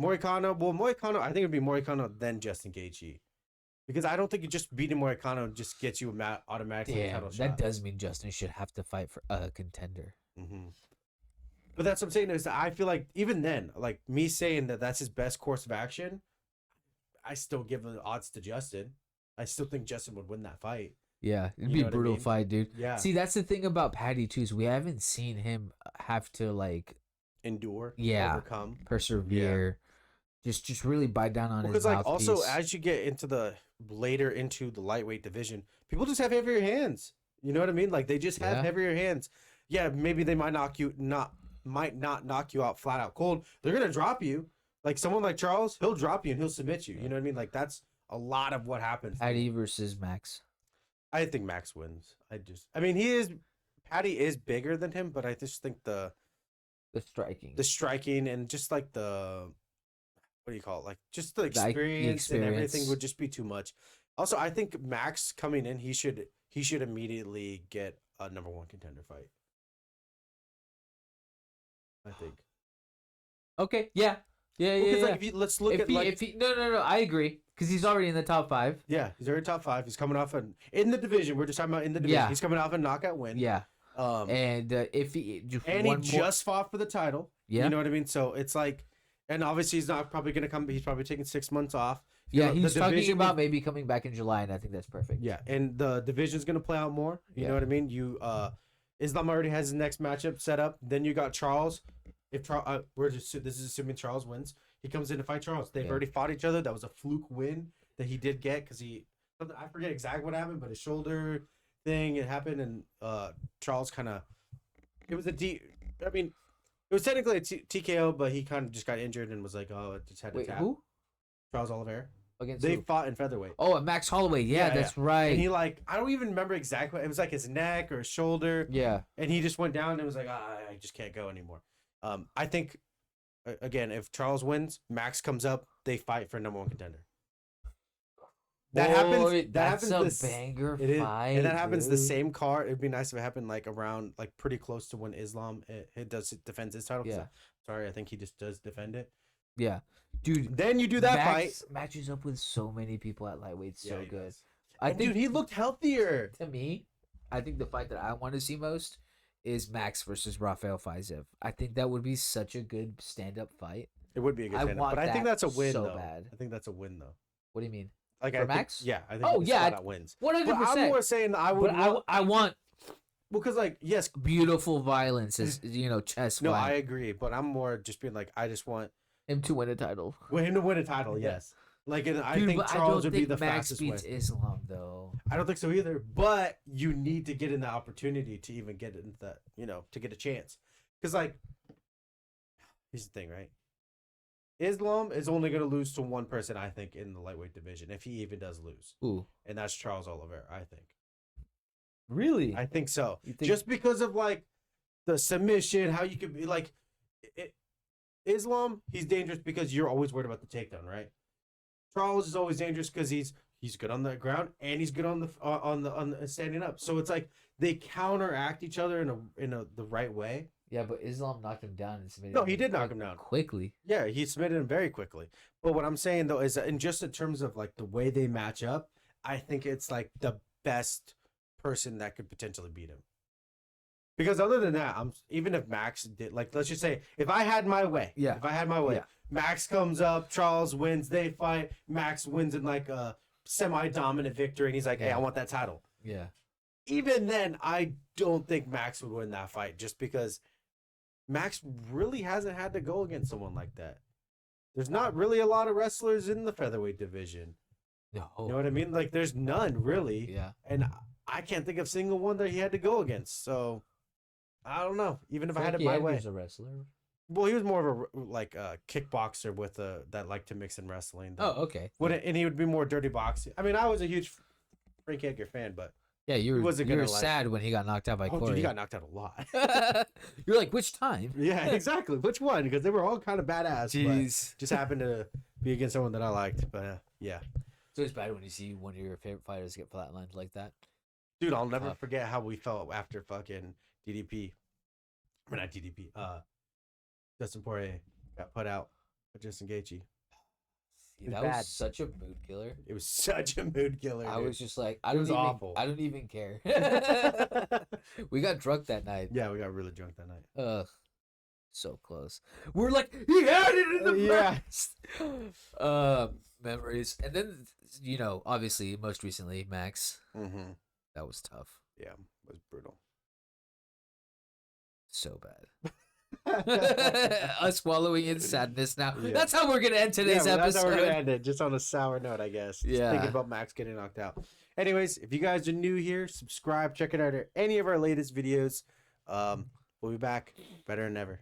Morikano. Well, Morikano, I think it'd be Morikano then Justin Gaethje, because I don't think you just beating Morikano just gets you automatically a Damn, title that shot. does mean Justin should have to fight for a contender. Mm-hmm. But that's what I'm saying is that I feel like even then, like me saying that that's his best course of action, I still give the odds to Justin. I still think Justin would win that fight. Yeah, it'd You be know a what I brutal mean? fight, dude. Yeah. See, that's the thing about Patty too, is we haven't seen him have to like Endure, Yeah. overcome. persevere, just really bite down on his Because like mouthpiece. also as you get into the later into the lightweight division, people just have heavier hands. You know what I mean? Like they just have Yeah. heavier hands. Yeah, maybe they might not knock you out flat out cold. They're gonna drop you. Like someone like Charles, he'll drop you and he'll submit you. You know what I mean? Like that's a lot of what happens. Patty versus Max. I think Max wins. I mean, Patty is bigger than him, but I just think The striking. the striking and just like what do you call it? Like just the The experience and everything experience. would just be too much. Also, I think Max coming in, he should immediately get a number one contender fight. I think. Okay, yeah. Yeah, yeah, Because yeah. like if you, let's look If at he, like if he, no, I agree. Because he's already in the top 5. yeah, he's already top 5. He's coming off in the division. We're just talking about in the division. Yeah. He's coming off a knockout win. Yeah. And If he just and he one more, just fought for the title. Yeah. You know what I mean? So it's like, and obviously he's not probably going to come. He's probably taking 6 months off. yeah, The he's talking division- about maybe coming back in July, and I think that's perfect. Yeah, and the division's going to play out more. You Yeah. know what I mean? Islam already has his next matchup set up. Then you got Charles. If Charles, this is assuming Charles wins. He comes in to fight Charles. They've Yeah. already fought each other. That was a fluke win that he did get because I forget exactly what happened, but his shoulder thing it happened, and Charles kind of it was I mean, it was technically a TKO, but he kind of just got injured and was like, oh, it just had to Wait, tap. who? Charles Oliveira. Against They who? fought in featherweight. Oh, at Max Holloway. Yeah, Yeah, that's right. And he I don't even remember exactly. It was like his neck or his shoulder. Yeah. And he just went down and was like, I just can't go anymore. I think, again, if Charles wins, Max comes up, they fight for number one contender. That happens. Boy, That that's happens. a banger It is, fight. and that happens the dude. same card. It'd be nice if it happened like around, like pretty close to when Islam defends his title. 'cause Yeah. Sorry, I think he just does defend it. Yeah. Dude, Then you do that Max fight. matches up with so many people at lightweight so he good. does. I And, think dude, he looked healthier. to me, I think the fight that I want to see most is Max versus Rafael Fiziev. I think that would be such a good stand-up fight. It would be a good I stand want but I think that that's a win so though. bad. I think that's a win though. What do you mean? Like For I think, Max? yeah, I think. Oh, he yeah, flat out wins. 100%. But I'm more saying that I would. But I want because like yes, beautiful violence, as chess no, fight. I agree. But I'm more just being like I just want Him to win a title. him to win a title. Yeah. Yes, like and I Dude, think but Charles don't would be think the Max fastest way. beats Islam though. I don't think so either. But you need to get in the opportunity to even get into that. To get a chance. Because like, here's the thing, right? Islam is only going to lose to one person, I think, in the lightweight division, if he even does lose, Ooh, and that's Charles Oliveira. I think. really? I think so. You think- Just because of like the submission, how you could be like, Islam, he's dangerous because you're always worried about the takedown, right? Charles is always dangerous because he's good on the ground and he's good on the standing up. So it's like they counteract each other in the right way. Yeah, but Islam knocked him down and submitted. No, he did knock him down quickly. Yeah, he submitted him very quickly. But what I'm saying though is, in just in terms of like the way they match up, I think it's like the best person that could potentially beat him. Because other than that, even if Max did, like, let's just say if I had my way, Yeah. if I had my way, Yeah. Max comes up, Charles wins, they fight, Max wins in like a semi-dominant victory, and he's like, hey, Yeah. I want that title. Yeah. Even then, I don't think Max would win that fight just because Max really hasn't had to go against someone like that. There's not really a lot of wrestlers in the featherweight division. No. You know what I mean? Like, there's none really. Yeah. And I can't think of a single one that he had to go against. So, I don't know. Even if I had it my way. a wrestler. Well, he was more of a kickboxer with that liked to mix in wrestling. Oh, okay. And he would be more dirty boxing. I mean, I was a huge Frank Edgar fan, but Yeah, you were wasn't gonna, like- sad when he got knocked out by oh, Corey. dude, he got knocked out a lot. You're like, which time? Yeah, exactly. Which one? Because they were all kind of badass. But just happened to be against someone that I liked. But yeah, So it's bad when you see one of your favorite fighters get flatlined like that. dude, I'll never Tough. forget how we felt after fucking DDP. Or not DDP. Dustin Poirier got put out by Justin Gaethje. See, that was such a mood killer. It was such a mood killer. I dude. was just like, It was awful. I don't even care. We got drunk that night. Yeah, we got really drunk that night. Ugh, so close. We're like, he had it in the Yeah. past. Memories, and then obviously, most recently, Max. Mm-hmm. That was tough. Yeah, it was brutal. So bad. Us wallowing in sadness now. Yeah. That's how we're gonna end today's episode. That's how we're gonna end it. Just on a sour note, I guess. Just Yeah. thinking about Max getting knocked out. Anyways, if you guys are new here, subscribe, check it out or any of our latest videos. We'll be back better than ever.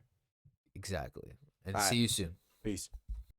Exactly. And All see right. you soon. Peace.